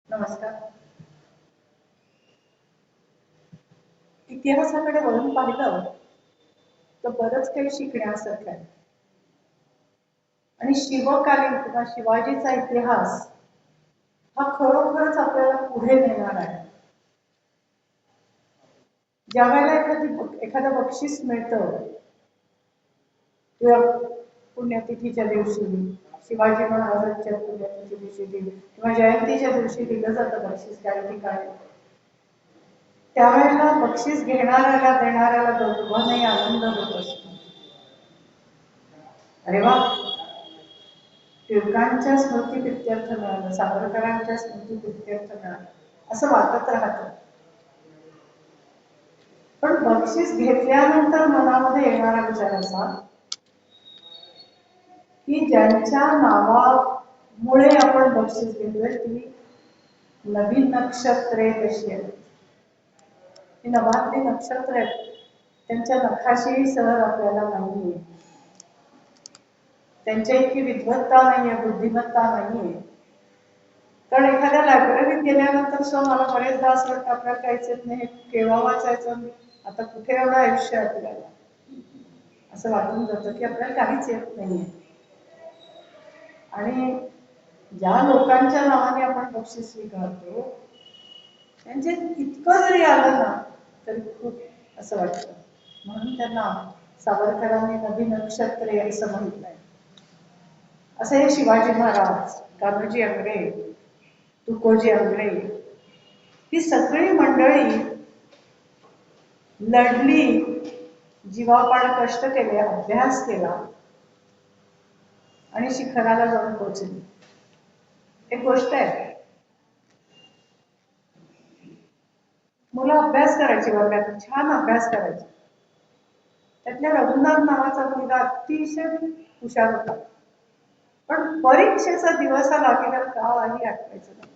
नमस्कार. इतिहासाकडे वळून पाहिलं तर बरंच काही शिकण्यासारखं आहे. आणि शिवकालीन किंवा शिवाजीचा इतिहास हा खरोखरच आपल्याला पुढे नेणार आहे. ज्या वेळेला एखादं बक्षीस मिळतं किंवा पुण्यतिथीच्या दिवशी, शिवाजी महाराजांच्या पुण्यतिथीच्या दिवशी किंवा जयंतीच्या दिवशी दिलं जातं बक्षीस काही ठिकाणी, त्यावेळेला बक्षीस घेणाऱ्याला देणाऱ्याला दोघांनाही आनंद होत असतो. अरे वा, टिळकांच्या स्मृती प्रित्यर्थ मिळालं, सावरकरांच्या स्मृती प्रित्यर्थ मिळालं असं वाटत राहतं. पण बक्षीस घेतल्यानंतर मनामध्ये येणारा विचार असा की ज्यांच्या नावामुळे आपण बक्षीस घेतोय ती नवीन नक्षत्रे कशी आहेत. ही नभातली नक्षत्र आहेत, त्यांच्या नखाशी सहज आपल्याला नाहीये, त्यांच्या इतकी विद्वत्ता नाहीये, बुद्धिमत्ता नाहीये. कारण एखाद्या लायब्ररीत गेल्यानंतर मला बरेचदा असं वाटतं आपल्याला काहीच येत नाही, केव्हा वाचायचं, आता कुठे एवढं आयुष्य आपल्याला, असं वाटून जातं की आपल्याला काहीच येत नाहीये. आणि ज्या लोकांच्या नावाने आपण बक्षीस स्वीकारतो त्यांचे इतकं जरी आलं ना तरी खूप असं वाटतं. म्हणून त्यांना सावरकरांनी नवी नक्षत्रे असं म्हटलंय. असं हे शिवाजी महाराज, कान्होजी आंग्रे, तुकोजी आंग्रे, ही सगळी मंडळी लढली, जीवापाड कष्ट केले, अभ्यास केला आणि शिखराला जाऊन पोहोचली. एक गोष्ट आहे, मुलं अभ्यास करायची, वर्गात छान अभ्यास करायची. त्यातल्या रघुनाथ नावाचा मुलगा अतिशय हुशार होता, पण परीक्षेचा दिवस आला की त्याला काही आठवायचं नाही.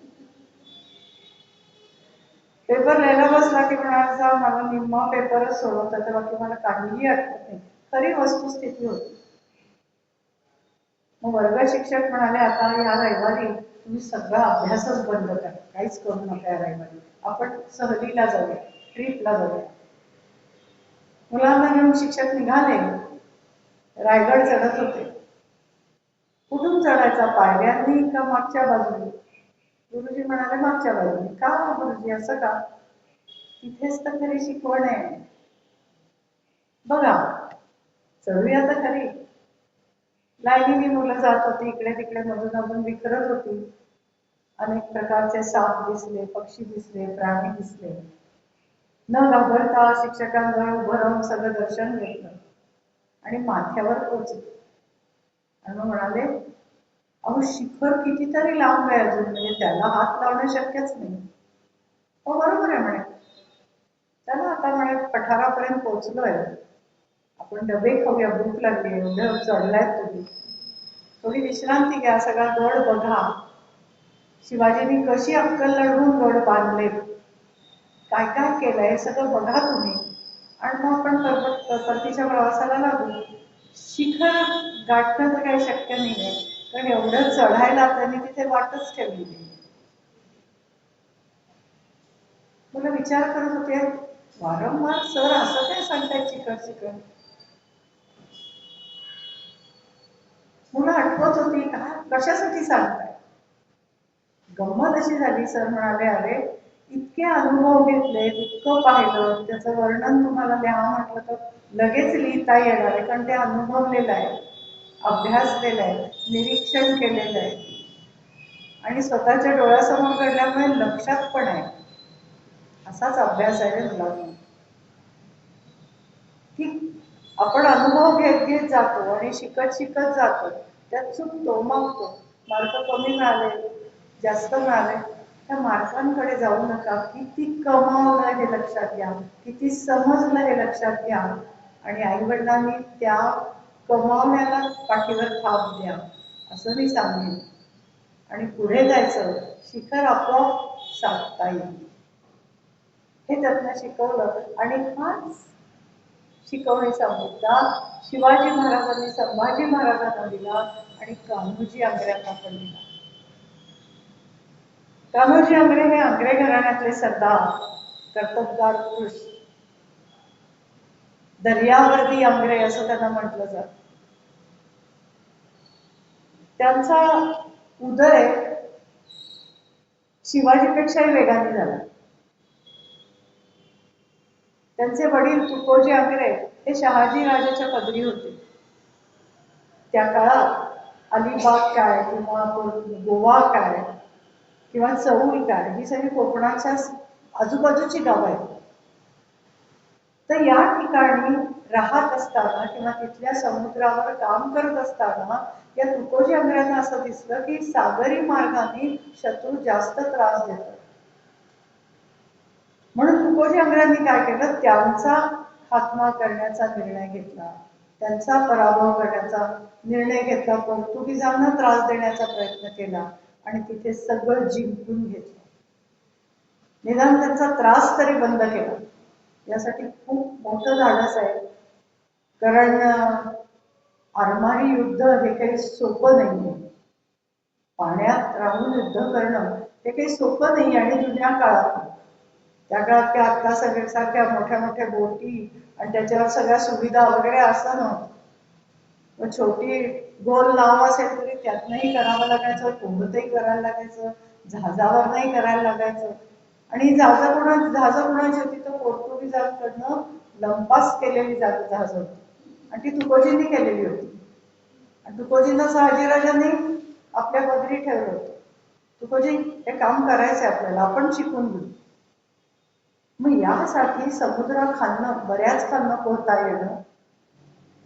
पेपर लिहायला बसला की म्हणायचा मला निम्मा पेपरच सोडवता तेव्हा की मला काहीही आठवत नाही. खरी वस्तुस्थिती होती. मग वर्ग शिक्षक म्हणाले आता या रविवारी तुम्ही सगळा अभ्यासच बंद करा, काहीच करू नका या रविवारी, आपण सहलीला जाऊया, ट्रिपला जाऊया. मुलांना घेऊन शिक्षक निघाले. रायगड चढत होते. कुठून चढायचा, पायऱ्यांनी का मागच्या बाजूने? गुरुजी म्हणाले मागच्या बाजूने. का गुरुजी असं का? तिथेच तर खरी शिकवण आहे. बघा, चढूया तर खरी. लाईनीने मुलं जात होती, इकडे तिकडे मधून अजून विखरत होती. अनेक प्रकारचे साप दिसले, पक्षी दिसले, प्राणी दिसले. न घाबरता शिक्षकांजवळ उभं राहून सगळं दर्शन घेतलं आणि माथ्यावर पोहोचले. आणि मग म्हणाले अहो शिखर कितीतरी लांब आहे अजून, म्हणजे त्याला हात लावणं शक्यच नाही. हो बरोबर आहे म्हणे. चला आता म्हणे पठारापर्यंत पोहोचलोय, आपण डबे खाऊया, भूक लागली, एवढं चढलाय तुम्ही, थोडी विश्रांती घ्या, सगळा गड बघा, शिवाजींनी कशी अक्कल लढवून गड बांधले, काय काय केलंय हे सगळं बघा तुम्ही, आणि मग आपण परतीच्या प्रवासाला लागू. शिखर गाठणं तर काही शक्य नाहीये, कारण एवढं चढायला त्यांनी तिथे वाटच ठेवली नाही. मला विचार करत होते वारंवार सर असं काय सांगताय शिखर शिखर. मुलं आठवत होती का कशासाठी सांगताय. गंमत अशी झाली, सर म्हणाले अरे इतके अनुभव घेतले, इतकं पाहिलं, त्याचं वर्णन तुम्हाला लिहा म्हटलं तर लगेच लिहिता येणार आहे, कारण ते अनुभवलेलं आहे, अभ्यास केलाय, निरीक्षण केलेलं आहे आणि स्वतःच्या डोळ्यासमोर घडल्यामुळे लक्षात पण आहे. असाच अभ्यास आहे मुलांना की आपण अनुभव घेत घेत जातो आणि शिकत शिकत जातो, त्यात चुकतो, मागतो, मार्क कमी मिळाले, जास्त मिळाले, त्या मार्कांकडे जाऊ नका. किती कमावलं हे लक्षात घ्या, किती समजलं हे लक्षात घ्या आणि आईवडिलांनी त्या कमावण्याला पाठीवर थाप द्या असं मी सांगेन. आणि पुढे जायचं, शिखर आपोआप साधता येईल हे त्यातनं शिकवलं. आणि हाच शिकवणीचा मुद्दा शिवाजी महाराजांनी संभाजी महाराजांना दिला आणि कान्होजी आंग्र्यांना पण दिला. कान्होजी आंग्रे हे आंग्रे घराण्यातले सरदार, कर्तबगार पुरुष, दर्यावर्दी आंग्रे असं त्यांना म्हटलं जात. त्यांचा उदय शिवाजीपेक्षाही वेगाने झाला. त्यांचे वडील तुकोजी आंग्रे हे शहाजी राजाच्या पदरी होते. त्या काळात अलिबाग काय किंवा गोवा काय किंवा चौल काय ही सगळी कोकणाच्या आजूबाजूची गावं आहेत. तर या ठिकाणी राहत असताना किंवा तिथल्या समुद्रावर काम करत असताना या तुकोजी आंग्र्यांना असं दिसलं की सागरी मार्गाने शत्रू जास्त त्रास देतात. म्हणून तुकोजी आंग्र्यांनी काय केलं, त्यांचा खात्मा करण्याचा निर्णय घेतला, त्यांचा पराभव करण्याचा निर्णय घेतला, पोर्तुगीजांना त्रास देण्याचा प्रयत्न केला आणि तिथे सगळं जिंकून घेतलं. निदान त्यांचा त्रास तरी बंद केला. यासाठी खूप मोठं धाडस आहे, कारण आरमारी युद्ध हे काही सोपं नाहीये. पाण्यात राहून युद्ध करणं हे काही सोपं नाही. आणि जुन्या काळात, त्या काळात त्या आता सगळ्यासारख्या मोठ्या मोठ्या बोटी आणि त्याच्यावर सगळ्या सुविधा वगैरे असं नव्हतं. छोटी गोल नाव असेल तरी त्यातनंही करावं लागायचं, कोणतंही करायला लागायचं, जहाजावर नाही करायला लागायचं. आणि जहाज कोणाची होती तर पोर्तुगीजांकडनं लंपास केलेली जहाज होती आणि ती तुकोजींनी केलेली होती. आणि तुकोजींना शहाजीराजांनी आपल्या पदरी ठेवलं होतं. तुकोजी हे काम करायचंय आपल्याला, आपण शिकून घेऊ. मग यासाठी समुद्र खालनं बऱ्याच खालनं पोहता येणं,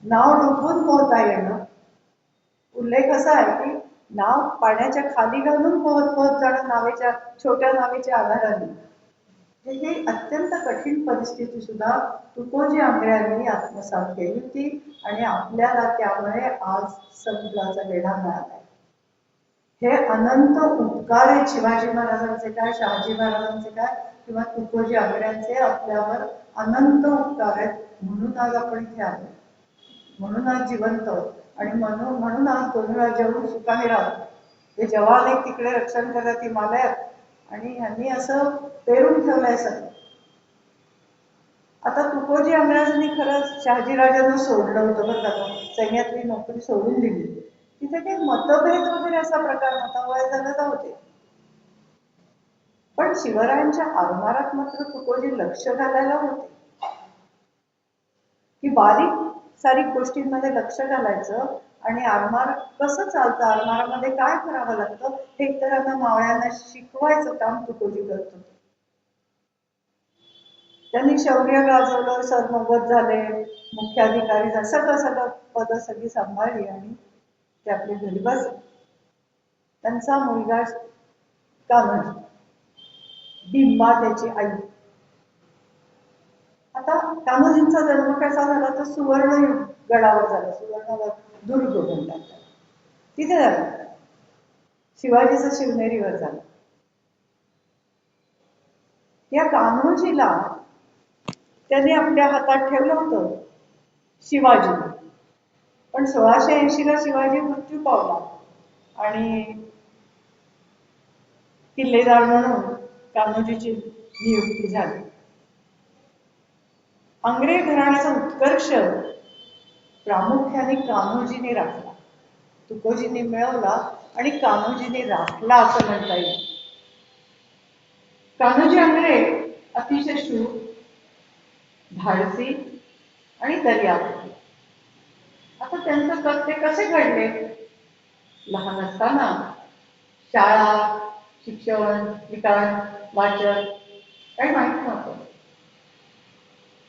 नाव डुबून पोहता येणं. उल्लेख असा आहे की नाव पाण्याच्या खाली घालून पोहत पोहत जाणं नावेच्या छोट्या नावेच्या आधाराने. ही अत्यंत कठीण परिस्थिती सुद्धा तुकोजी आंग्र्यांनी आत्मसात केली होती आणि आपल्याला त्यामुळे आज समुद्राचा वेढा मिळाला. हे अनंत उपकार आहेत शिवाजी महाराजांचे काय, शहाजी महाराजांचे काय किंवा तुकोजी आंग्र्यांचे आपल्यावर अनंत उपकार आहेत. म्हणून आज आपण इथे आलो, म्हणून आज जिवंत आणि म्हणून आज दोन्ही राज्यावरून सुखाने राहतो. हे जवान एक तिकडे रक्षण करत हिमालयात आणि ह्यांनी असं पेरून ठेवलंय सगळं. आता तुकोजी आंग्र्यांनी खरंच शहाजीराजांना सोडलं होतं बरं का, सैन्यातली नोकरी सोडून दिली. तिथे काही मतभेद वगैरे असा प्रकार नव्हता, वय झालेला होते. पण शिवरायांच्या आरमारात मात्र तुकोजी लक्ष घालायला होते की बारीक सारीक गोष्टींमध्ये लक्ष घालायचं आणि आरमार कसं चालतं, आरमारामध्ये काय करावं लागतं हे इतरांना मावळ्यांना शिकवायचं काम तुकोजी करत होते. त्यांनी शौर्य गाजवलं, सरनौबत झाले, मुख्याधिकारी झाले, सगळं पद सगळी सांभाळली आणि ते आपले घरी बसले. त्यांचा मुलगा कान्होजी, बिंबा त्याची आई. आता कान्होजींचा जन्म कसा झाला तर सुवर्ण गडावर झाला, सुवर्ण दुर्ग म्हणतात तिथे झाला. शिवाजीचं शिवनेरीवर झालं. या कान्होजीला त्यांनी आपल्या हातात ठेवलं होतं शिवाजी. पण 1680 ला शिवाजी मृत्यू पावला आणि किल्लेदार म्हणून कान्होजीची नियुक्ती झाली. आंग्रे घराण्याचा उत्कर्ष प्रामुख्याने कान्होजीने राखला, तुकोजींनी मिळवला आणि कान्होजीने राखला असं म्हणता येईल. कान्होजी आंग्रे अतिशय शूर, धाडसी आणि दर्यावर्दी. आता त्यांचं कृत्य कसे घडले? लहान असताना शाळा, शिक्षण, लिखाण, वाचन काही माहित नव्हतं.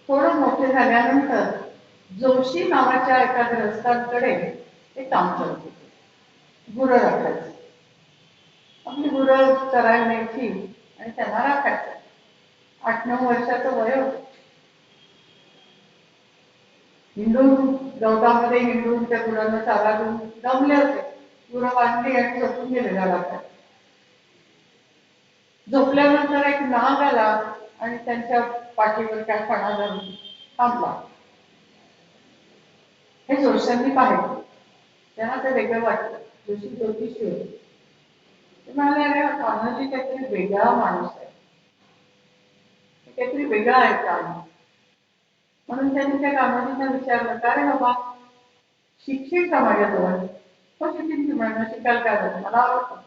थोडं मोठे झाल्यानंतर जोशी नावाच्या एका ग्रस्तांकडे ते काम करत होते. गुरं राखायचे. आपली गुरं चरायला न्यायची आणि त्यांना राखायचं. 8-9 वर्षाचं वय होतं. हिंडून गवतामध्ये हिंडून त्या गुरांना चारा देऊन दमले होते. गुरं बांधली आणि झोपून गेले गावात. झोपल्यानंतर एक नाग आला आणि त्यांच्या पाठीवर काय फणा धरून थांबला. हे जोशांनी पाहिलं. त्यांना ते वेगळं वाटलं. जोशी ज्योतिषी होते. ते म्हणाले, अरे हा कान्होजी काहीतरी वेगळा माणूस आहे, काहीतरी वेगळा आहे काम. म्हणून त्यांनी त्या कान्होजींना विचारलं, का रे बाबा शिक्षण का माझ्याजवळ? हो शिक्षण म्हणणं शिकायला काय झालं, मला आवडतं,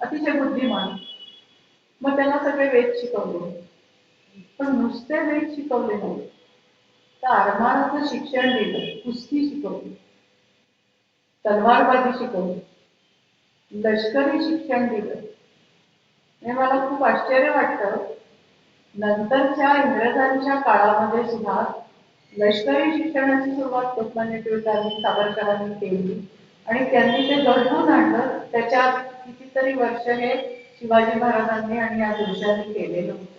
अतिशय बुद्धिमान. मग त्यांना सगळे वेद शिकवले, पण नुसते वेद शिकवले नाही, तर आरमाराचं शिक्षण दिलं, कुस्ती शिकवली, तलवारबाजी शिकवली, लष्करी शिक्षण दिलं. हे मला खूप आश्चर्य वाटतं, नंतरच्या इंग्रजांच्या काळामध्ये सुद्धा लष्करी शिक्षणाची सुरुवात लोकमान्य टिळकांनी सावरकरांनी केली आणि त्यांनी ते घडवून आणलं. त्याच्यात कितीतरी वर्ष हे शिवाजी महाराजांनी आणि या पुरुषांनी केलेलं होतं.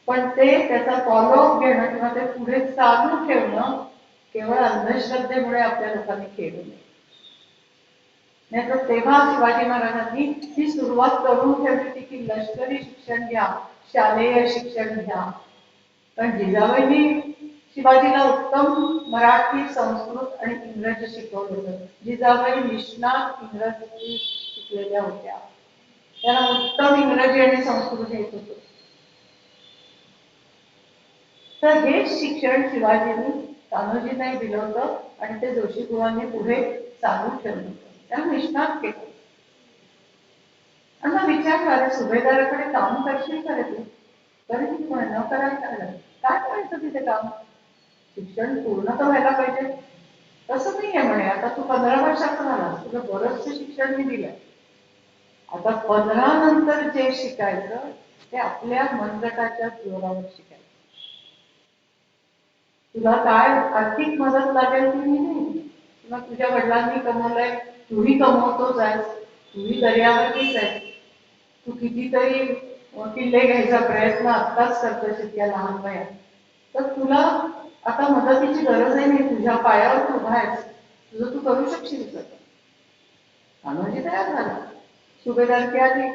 पण ते त्याचा फॉलोअप घेणं किंवा ते पुढे चालू ठेवणं केवळ अंधश्रद्धेमुळे आपल्या लोकांनी केलं नाही. नाहीतर तेव्हा शिवाजी महाराजांनी ही सुरुवात करून ठेवली होती की लष्करी शिक्षण घ्या, शालेय शिक्षण घ्या. पण जिजाबाईंनी शिवाजीला उत्तम मराठी, संस्कृत आणि इंग्रजी शिकवलं होतं. जिजाबाई निष्णात इंग्रजी शिकलेल्या होत्या, त्यांना उत्तम इंग्रजी आणि संस्कृत येत होतं. तर हेच शिक्षण शिवाजींनी कान्होजींनाही दिलं होतं आणि ते जोशी गुरुवांनी पुढे चालू ठेवलं होतं, त्यांना निष्णात केलं. आणि मग विचार करा, सुभेदाराकडे काम करशील का रे तू? तरी तू न करायला काय करायचं तिथे काम? शिक्षण पूर्ण तर व्हायला पाहिजे. तसं नाहीये म्हणे, आता तू 15 वर्षाचा झालास, तुला बरंचसं शिक्षण मी दिलंय, आता 15 नंतर जे शिकायचं ते आपल्या मनगटाच्या जोरावर शिकायचं. तुला काय आर्थिक मदत लागेल ती मी नाही, किंवा तुझ्या वडिलांनी कमवलंय तूही कमवतोच आहेस, तूही दर्यावरतीच आहेस, तू कितीतरी किल्ले घ्यायचा प्रयत्न आत्ताच करतोस इतक्या लहान वयात, तर तुला आता मदतीची गरजही नाही, तुझ्या पायावर उभा आहेस, तुझं तू करू शकशील. कान्होजी तयार झाला, सुभेदारकी आली.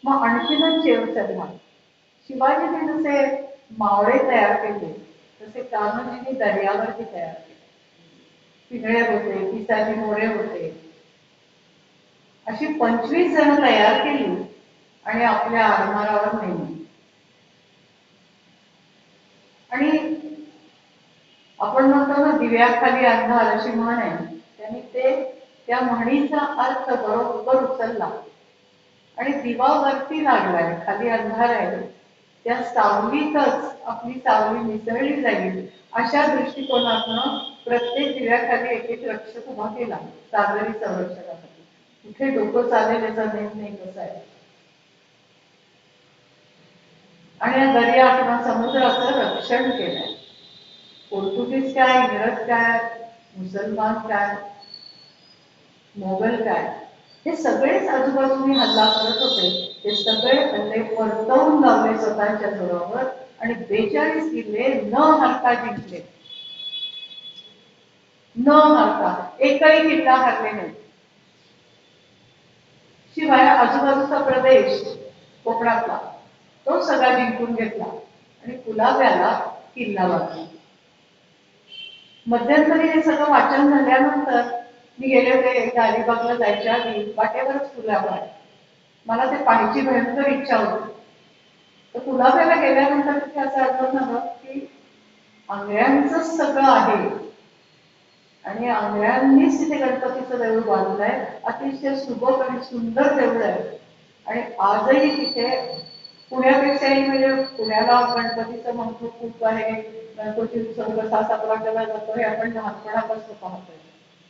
मग आणखीनच शेवटचा भाग, शिवाजीने जसे मावळे तयार केले तसे कान्होजींनी दर्यावरती तयार केले. पिंगळे होते, पिसाची मोरे होते, अशी 25 जण तयार केली आणि आपल्या आरमारावर नेली. आणि आपण म्हणतो ना, दिव्याखाली अंधार अशी म्हण आहे, त्यांनी ते त्या म्हणीचा अर्थ बरोबर उचलला आणि दिवा वरती लागलाय, खाली अंधार आहे, त्या सावलीतच आपली सावली मिसळली जाईल अशा दृष्टिकोनातनं प्रत्येक दिव्याखाली एक एक रक्षक उभा केला सागरी संरक्षणासाठी. कुठे डोकं चालेल याचा नेम नाही कसा आहे. आणि या दर्या किंवा समुद्राचं रक्षण केलंय. पोर्तुगीज काय, इंग्रज काय, मुसलमान काय, मोगल काय, हे सगळेच आजूबाजूने हल्ला करत होते. ते सगळे हल्ले परतवून लावले स्वतःच्या जोरावर आणि 42 किल्ले न हारता जिंकले. न हारता एकही किल्ला हरले नाही. शिवाय आजूबाजूचा प्रदेश कोकणातला तो सगळा जिंकून घेतला आणि कुलाब्याला किल्ला बांधला. मध्यंतरी हे सगळं वाचन झाल्यानंतर मी गेले होते एकदा अलिबागला जायच्या आधी, वाटेवरच कुलाबा आहे, मला ते पाहायची भयंकर इच्छा होती. तर कुलाब्याला गेल्यानंतर तिथे असं आठवण झालं की आंगळ्यांचंच सगळं आहे आणि आंगळ्यांनीच तिथे गणपतीचं देऊळ बांधलंय, अतिशय सुबक आणि सुंदर देऊळ आहे. आणि आजही तिथे पुण्यापेक्षाही, म्हणजे पुण्याला गणपतीचं महत्व खूप आहे, गणपती उत्सव कसा साजरा केला जातो हे आपण लहानपणापासून पाहतोय,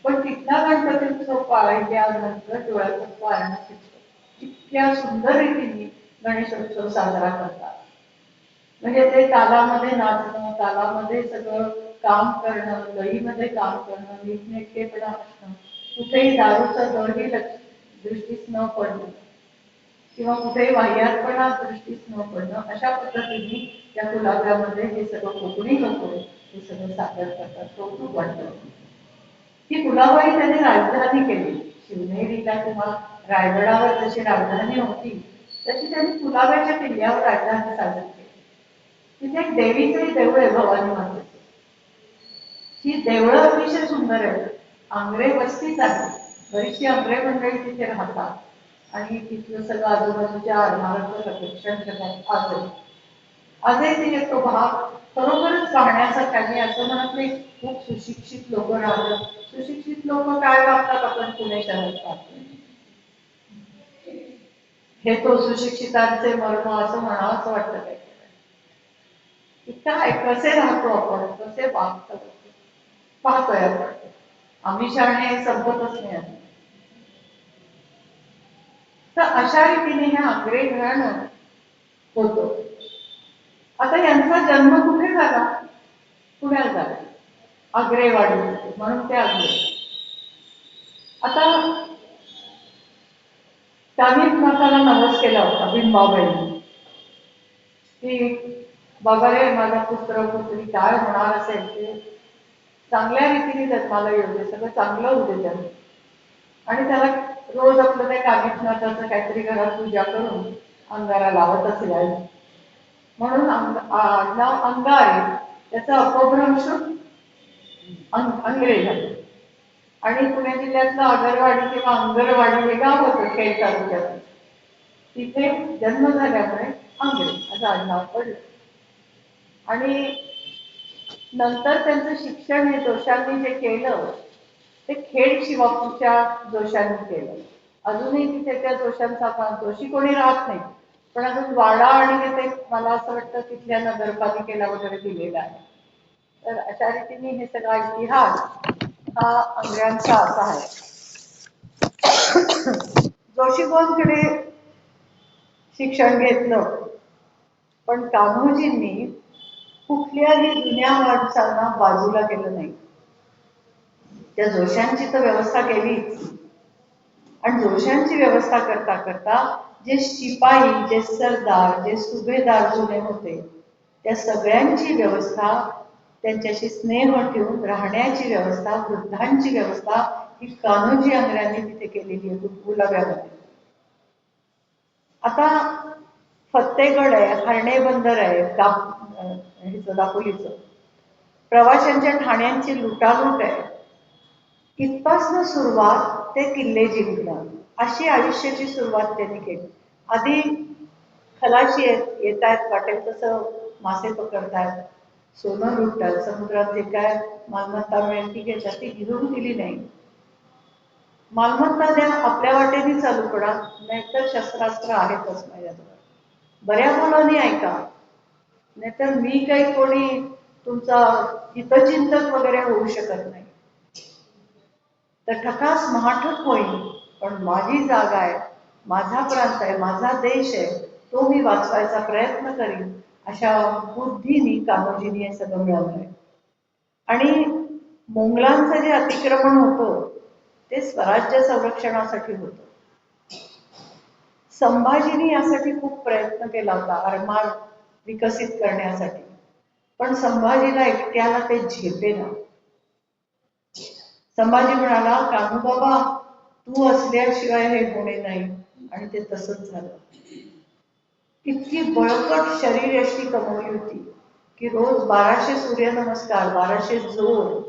पण तिथला गणपती उत्सव पाहिल्यानंतर डोळ्याचं पारणं फिरतं. इतक्या सुंदर रीतीने गणेशोत्सव साजरा करतात. म्हणजे ते तालामध्ये नाचणं, तालामध्ये सगळं काम करणं, लईमध्ये काम करणं, नीटनेटकेपणा असणं, कुठेही दारूचा दरही दृष्टीस न पडणं किंवा कुठेही वाह्यातपणा दृष्टीस न पडणं, अशा पद्धतीने त्या कुलाब्यामध्ये हे सगळं कोकणी लोक हे सगळं सादर करतात. कौतुक वाटतं की कुलाबाई त्यांनी राजधानी केली. शिवनेरीला किंवा रायगडावर जशी राजधानी होती तशी त्यांनी कुलाब्याच्या किल्ल्यावर राजधानी सादर केली. तिथे एक देवीचंही देऊळ आहे, भवानी मातेचं. ही देवळं अतिशय सुंदर आहेत. आंग्रे वस्तीच आहे, बरीचशी आंग्रे मंडळी तिथे राहतात आणि तिथलं सगळं आजूबाजूच्या इमारत रक्षण करण्यात आजही तिथे तो भाग खरोखरच पाहण्यासारखा. मी असं म्हणत नाही खूप सुशिक्षित लोक राहतात. सुशिक्षित लोक काय वागतात आपण पुणे शहरात पाहतो. हे तो सुशिक्षितांचे मर्म असं म्हणावंच वाटतं काय की काय कसे राहतो आपण, कसे वागतो पाहतोय आपण. आम्ही शहाणे संपतच नाही. तर अशा रीतीने हे आग्रे घराणं होतं. आता यांचा जन्म कुठे झाला? पुण्यात झाला, आग्रेवाडी म्हणून ते आग्रे. आता त्यांनी नाथाला नवस केला होता बिंबाबाईंनी की बाबा रे माझा पुत्र पुत्री काय होणार असेल ते चांगल्या रीतीने जन्माला येऊ दे, सगळं चांगलं होऊ दे त्यांनी. आणि त्याला रोज आपलं त्या कामिकनाथाचं काहीतरी घरात पूजा करून अंगारा लावत असेल. म्हणून आडनाव अंगारे त्याचा अपभ्रंश अंग्रे झालं. आणि पुणे जिल्ह्यातलं आगरवाडी किंवा अंगरवाडी हे गाव होतं खेड तालुक्यात. तिथे जन्म झाल्यामुळे अंग्रे असं आडनाव पडलं. आणि नंतर त्यांचं शिक्षण हे जोशांनी जे केलं ते खेड शिवापूरच्या जोशांनी केलं. अजूनही तिथे त्या जोशांचा जोशी कोणी राहत नाही, पण अजून वाडा आणि ते मला असं वाटतं तिथल्या नगरपालिकेला वगैरे दिलेला आहे. तर अशा रीतीने हे सगळा इतिहास हा अंग्र्यांचा असा आहे. जोशीगोंकडे शिक्षण घेतलं, पण कान्होजींनी कुठल्याही जुन्या माणसांना बाजूला केलं नाही. त्या जोशांची तर व्यवस्था केलीच. आणि जोशांची व्यवस्था करता करता जे शिपाई, जे सरदार, जे सुभेदार जुने होते त्या सगळ्यांची व्यवस्था, त्यांच्याशी स्नेह ठेवून राहण्याची व्यवस्था, वृद्धांची व्यवस्था ही कान्होजी आंग्र्यांनी तिथे केलेली आहे गुलाब्यामध्ये. आता फत्तेगड आहे, हरणे बंदर आहे, दापोलीचं, प्रवाशांच्या ठाण्यांची लुटालूट आहे. इथपासनं सुरुवात ते किल्ले जिंकणं अशी आयुष्याची सुरुवात त्यांनी केली. आधी खलाशी येत आहेत, वाटेल तसं मासे पकडतायत, सोनं लुटतात, समुद्रात जे काय मालमत्ता मिळेल ती घेतात, ती घेऊन दिली नाही. मालमत्ता द्या, आपल्या वाटेने चालू पडा, नाहीतर शस्त्रास्त्र आहेतच माझ्याजवळ. बऱ्या मुलांनी ऐका, नाहीतर मी काही कोणी तुमचा हितचिंतक वगैरे होऊ शकत नाही. तर ठकास महाठक होईल, पण माझी जागा आहे, माझा प्रांत आहे, माझा देश आहे, तो मी वाचवायचा प्रयत्न करीन अशा बुद्धीने कान्होजींनी हे सगळं मिळवलंय. आणि मोंगलांचं जे अतिक्रमण होतं ते स्वराज्य संरक्षणासाठी होतं. संभाजीने यासाठी खूप प्रयत्न केला होता आरमार विकसित करण्यासाठी, पण संभाजीला एकट्याला ते झेपेना. संभाजी म्हणाला, कान्हू बाबा तू असल्याशिवाय हे होणे नाही. आणि ते तसंच झालं. इतकी बळकट शरीर यष्टी कमवली होती की रोज 1200 सूर्यनमस्कार, 1200 जोर,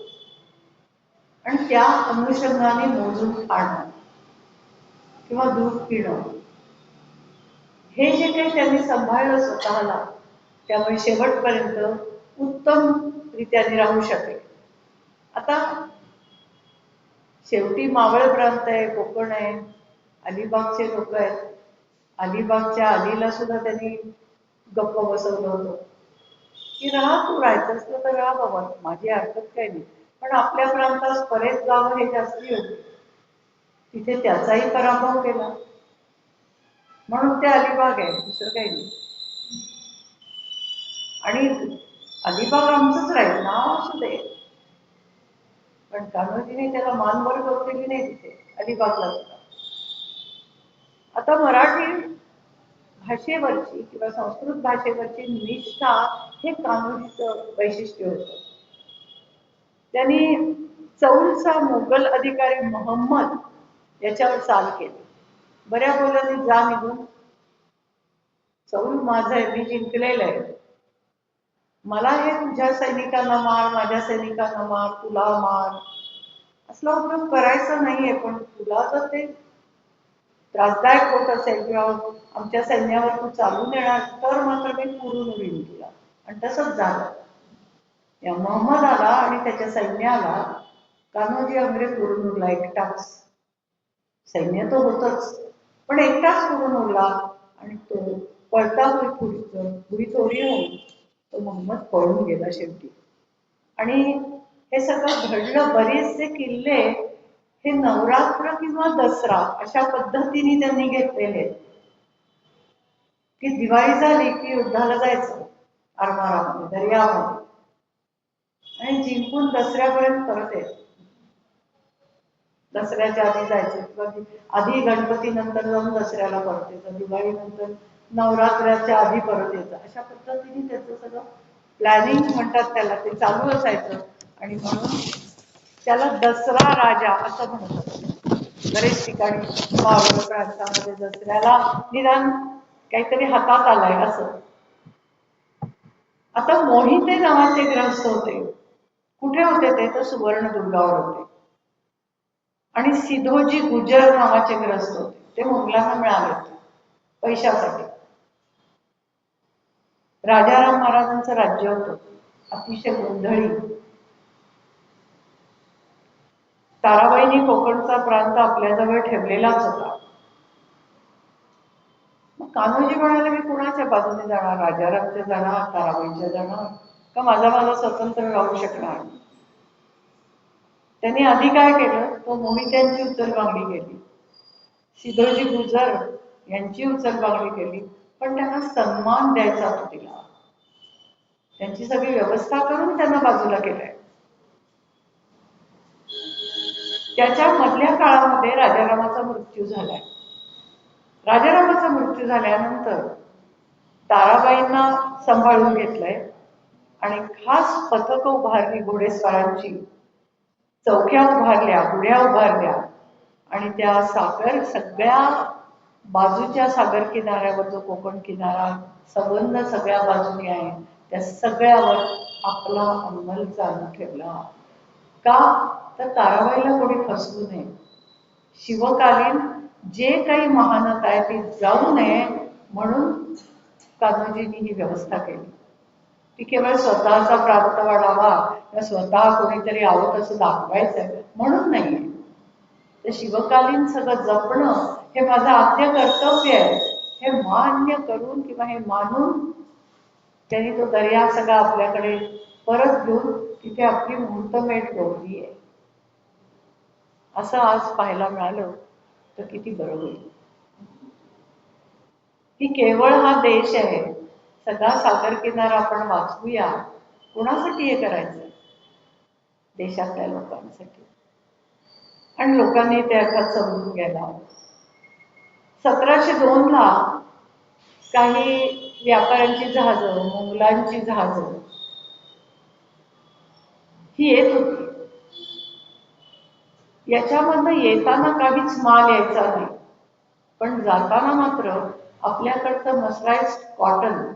आणि त्या अनुषंगाने मोजून खाणं किंवा दूध पिणं, हे जे काही त्यांनी सांभाळलं स्वतःला, त्यामुळे शेवटपर्यंत उत्तमरित्याने राहू शकले. आता शेवटी मावळ प्रांत आहे, कोकण आहे, अलिबागचे लोक आहेत. अलिबागच्या अलीला सुद्धा त्यांनी गप्प बसवलं होतं की राहा, तू राहायचं असलं तर राहा बाबा, माझी हरकत काही नाही. पण आपल्या प्रांतात बरेच गावं हे जास्ती होते, तिथे त्याचाही पराभव केला. म्हणून ते अलिबाग आहे, दुसरं काही नाही. आणि अलिबाग आमचंच राहील, नाव असू दे, पण कान्होजीने त्याला मानवर गौरवली नाही तिथे अलिबागला सुद्धा. आता मराठी भाषेवरची किंवा संस्कृत भाषेवरची निष्ठा हे कान्होजीचं वैशिष्ट्य होतं. त्यांनी चौलचा मोगल अधिकारी मोहम्मद याच्यावर चाल केली. बऱ्या बोलांनी जा निघून, चौल माझं आहे, मी जिंकलेलं आहे, मला हे तुझ्या सैनिकांना मार, माझ्या सैनिकांना मार, तुला मार असला उपयोग करायचा नाहीये, पण तुला जर ते त्रासदायक होत असेल किंवा आमच्या सैन्यावर तू चालून येणार तर मात्र मी पुरून उडीन तुला. आणि तसंच झालं. या मोहम्मदाला आणि त्याच्या सैन्याला कान्होजी आंग्रे पुरून उरला एकटाच. सैन्य तर होतच, पण एकटाच पुरून उरला आणि तो पळता पुरी चोरी होऊन तो मोहम्मद पळून गेला शेवटी. आणि हे सगळं घडलं. बरेचसे किल्ले हे नवरात्र किंवा दसरा अशा पद्धतीने त्यांनी घेतलेले, की दिवाळी झाली की युद्धाला जायचं आरमारामध्ये, दर्यामध्ये, आणि जिंकून दसऱ्यापर्यंत परत यायचं. दसऱ्याच्या आधी जायचं किंवा आधी गणपती नंतर जाऊन दसऱ्याला परत यायचं, दिवाळी नंतर नवरात्राच्या आधी परत यायचं. अशा पद्धतीने त्याचं सगळं प्लॅनिंग म्हणतात त्याला, ते चालू असायचं. आणि म्हणून त्याला दसरा राजा असं म्हणतात. बरेच ठिकाणी मावळ प्रांतामध्ये दसऱ्याला निदान काहीतरी हातात आलंय असं. आता मोहिते नावाचे ग्रस्त होते. कुठे होते ते? तर सुवर्णदुर्गावर होते. आणि सिधोजी गुजर नावाचे ग्रस्त होते. ते मुघलांना मिळाले होते पैशासाठी. राजाराम महाराजांचं राज्य होतं, अतिशय गोंधळी. ताराबाईंनी कोकणचा प्रांत आपल्याजवळ ठेवलेलाच होता. मग कान्होजी म्हणाले, मी कुणाच्या बाजूने जाणार? राजारामच्या जाणार, ताराबाईंच्या जाणार, का माझा स्वतंत्र राहू शकणार? त्यांनी आधी काय केलं, तो मोहित्यांची उचलबांगडी केली, सिधोजी गुजर यांची उचलबांगडी केली, पण त्यांना सन्मान द्यायचा होता तिला. त्यांची सगळी व्यवस्था करून त्यांना बाजूला केलंय. त्याच्या मधल्या काळामध्ये राजारामाचा मृत्यू झालाय. राजारामाचा मृत्यू झाल्यानंतर ताराबाईंना सांभाळून घेतलंय आणि खास पथकं उभारली घोडेस्वारांची, चौक्या उभारल्या, गुड्या उभारल्या, आणि त्या सगळ्या बाजूच्या सागर किनाऱ्यावर जो कोकण किनारा संबंध सगळ्या बाजूने आहे त्या सगळ्यावर आपला अंमल चालू ठेवला. का? तर ताराबाईला कोणी फसवू नये. शिवकालीन जे काही महानत आहे ती जाऊ नये म्हणून कान्होजींनी ही व्यवस्था केली. ती केवळ स्वतःचा प्राप्त वाढावा किंवा स्वतः कोणीतरी आवत असं दाखवायचंय म्हणून नाहीये. तर शिवकालीन सगळं जपणं हे माझं आद्य कर्तव्य आहे, हे मान्य करून किंवा हे मानून त्यांनी तो दर्या सगळा आपल्याकडे परत घेऊन तिथे आपली मुहूर्तमेढ रोवली आहे. असं आज पाहायला मिळालं तर किती बरं होईल. की केवळ हा देश आहे, सगळा सागर किनारा आपण वाचवूया. कुणासाठी हे करायचं? देशातल्या लोकांसाठी. आणि लोकांनी ते अर्थात समजून घ्यायला हवं. 1702 ला काही व्यापाऱ्यांची जहाजं, मुघलांची जहाजं ही येत होती. याच्यामधनं येताना काहीच माल यायचा नाही, पण जाताना मात्र आपल्याकडचं मर्सराइज्ड कॉटन,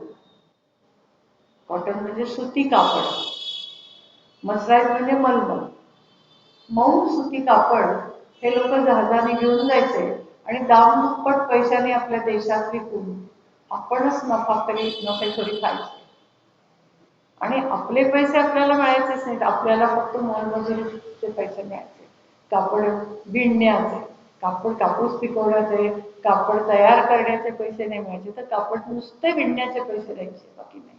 कॉटन म्हणजे सुती कापड, मर्सराइज म्हणजे मलमल, मऊ सुती कापड हे लोक जहाजाने घेऊन जायचे आणि दामदुप्पट पैशाने आपल्या देशात विकून आपणच नफेखोरी खायची. आणि आपले पैसे आपल्याला मिळायचेच नाहीत, आपल्याला फक्त मोलमजुरीचे पैसे मिळायचे, कापड विणण्याचे, कापूस पिकवण्याचे, कापड तयार करण्याचे पैसे नाही मिळायचे, तर कापड नुसते विणण्याचे पैसे द्यायचे, बाकी नाही.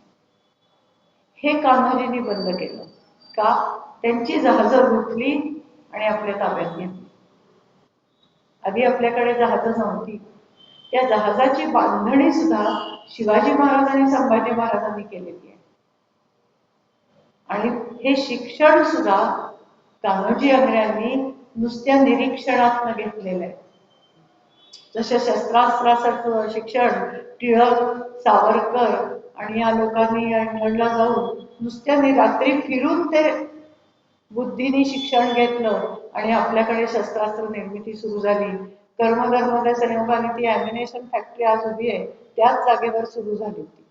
हे कान्होजींनी बंद केलं. का? त्यांची जहाजं लुटली आणि आपल्या ताब्यात घेतली. आधी आपल्याकडे जहाजं नव्हती. त्या जहाजाची बांधणी सुद्धा शिवाजी महाराज आणि संभाजी महाराजांनी केलेली आहे. आणि हे शिक्षण सुद्धा कान्होजी आंग्र्यांनी नुसत्या निरीक्षणातनं घेतलेलं आहे. जसं शस्त्रास्त्रासारखं शिक्षण टिळक, सावरकर आणि या लोकांनी इंग्लंडला जाऊन नुसत्या रात्री फिरून ते बुद्धीने शिक्षण घेतलं आणि आपल्याकडे शस्त्रास्त्र निर्मिती सुरू झाली. कर्मगरमध्ये संयोगाने ती ॲम्युनेशन फॅक्टरी आज उभी आहे, त्याच जागेवर सुरू झाली होती.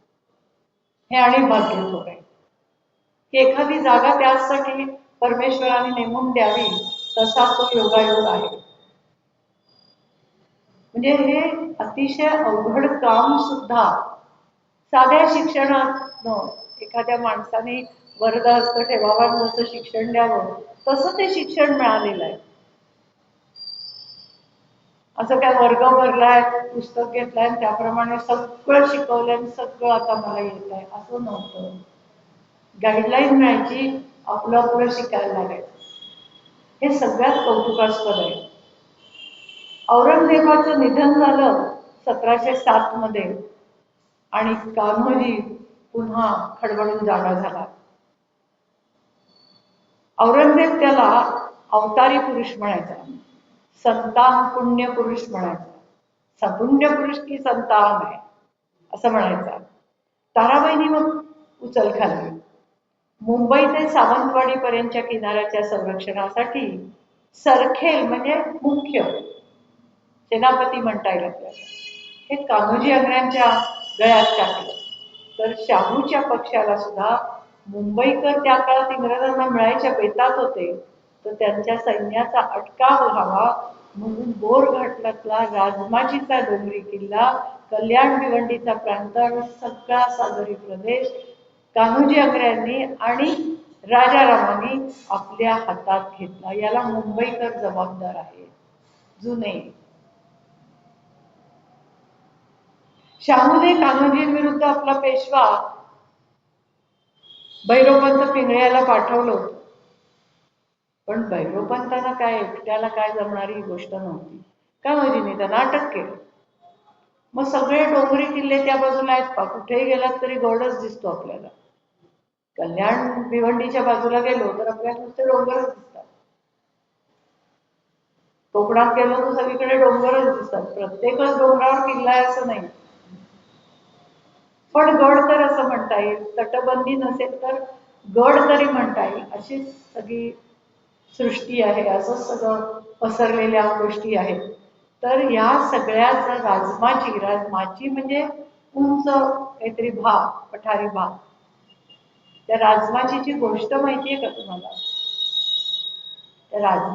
हे आणि भाग्य आहे की एखादी जागा त्यासाठी परमेश्वराने नेमून द्यावी तसा तो योगायोग आहे. म्हणजे हे अतिशय अवघड काम सुद्धा साध्या शिक्षणातनं एखाद्या माणसाने वरदहस्त ठेवावं, जसं शिक्षण द्यावं तसं ते शिक्षण मिळालेलं आहे. असं काय वर्ग भरलाय, पुस्तक घेतलंय आणि त्याप्रमाणे सगळं शिकवलंय, सगळं आता मला येत आहे असं नव्हतं. गाईडलाईन मिळायची, आपलं आपलं शिकायला लागायचं. हे सगळ्यात कौतुकास्पद आहे. औरंगजेबाचं निधन झालं 1707 मध्ये आणि कान्होजी पुन्हा खडबडून जागा झाला. औरंगजेब त्याला अवतारी पुरुष म्हणायचा, संतान पुण्य पुरुष म्हणायचा. पुण्य पुरुष की संतान आहे असं म्हणायचा. ताराबाईंनी मग उचल खाल्ली. मुंबई ते सावंतवाडी पर्यंतच्या किनाऱ्याच्या संरक्षणासाठी सरखेल म्हणजे मुख्य सेनापती म्हणता येईल आपल्याला, हे कान्होजी आंग्र्यांच्या गळ्यात टाकलं. तर शाहूच्या पक्षाला सुद्धा मुंबईकर त्या काळात इंग्रजांना मिळायच्या बेतात होते, तर त्यांच्या सैन्याचा अटकाव व्हावा म्हणून बोरघाटातला राजमाजीचा डोंगरी किल्ला, कल्याण भिवंडीचा प्रांत आणि सगळा सागरी प्रदेश कान्होजी आंग्र्यांनी आणि राजारामांनी आपल्या हातात घेतला. याला मुंबईकर जबाबदार आहे जुने. शाहूने कान्होजींविरुद्ध आपला पेशवा भैरवपंत पिंगळ्याला पाठवलं होतं. पण भैरवपंतांना काय एकट्याला काय जमणारी ही गोष्ट नव्हती. कान्होजींनी त्यांना अटक केलं. मग सगळे डोंगरी किल्ले त्या बाजूला आहेत पा, कुठेही गेलात तरी गडच दिसतो आपल्याला. कल्याण भिवंडीच्या बाजूला गेलो तर आपल्याला नुसते डोंगरच दिसतात. कोकणात गेलो तर सगळीकडे डोंगरच दिसतात. प्रत्येकच डोंगरावर किल्ला आहे असं नाही. पण गड तर असं म्हणता येईल, तटबंदी नसेल तर गड तरी म्हणता येईल, अशी सगळी सृष्टी आहे. असं सगळं पसरलेल्या गोष्टी आहेत. तर या सगळ्याच राजमाची म्हणजे उंच काहीतरी भाग, पठारी भाग. त्या राजमाचीची गोष्ट माहितीये का तुम्हाला? त्या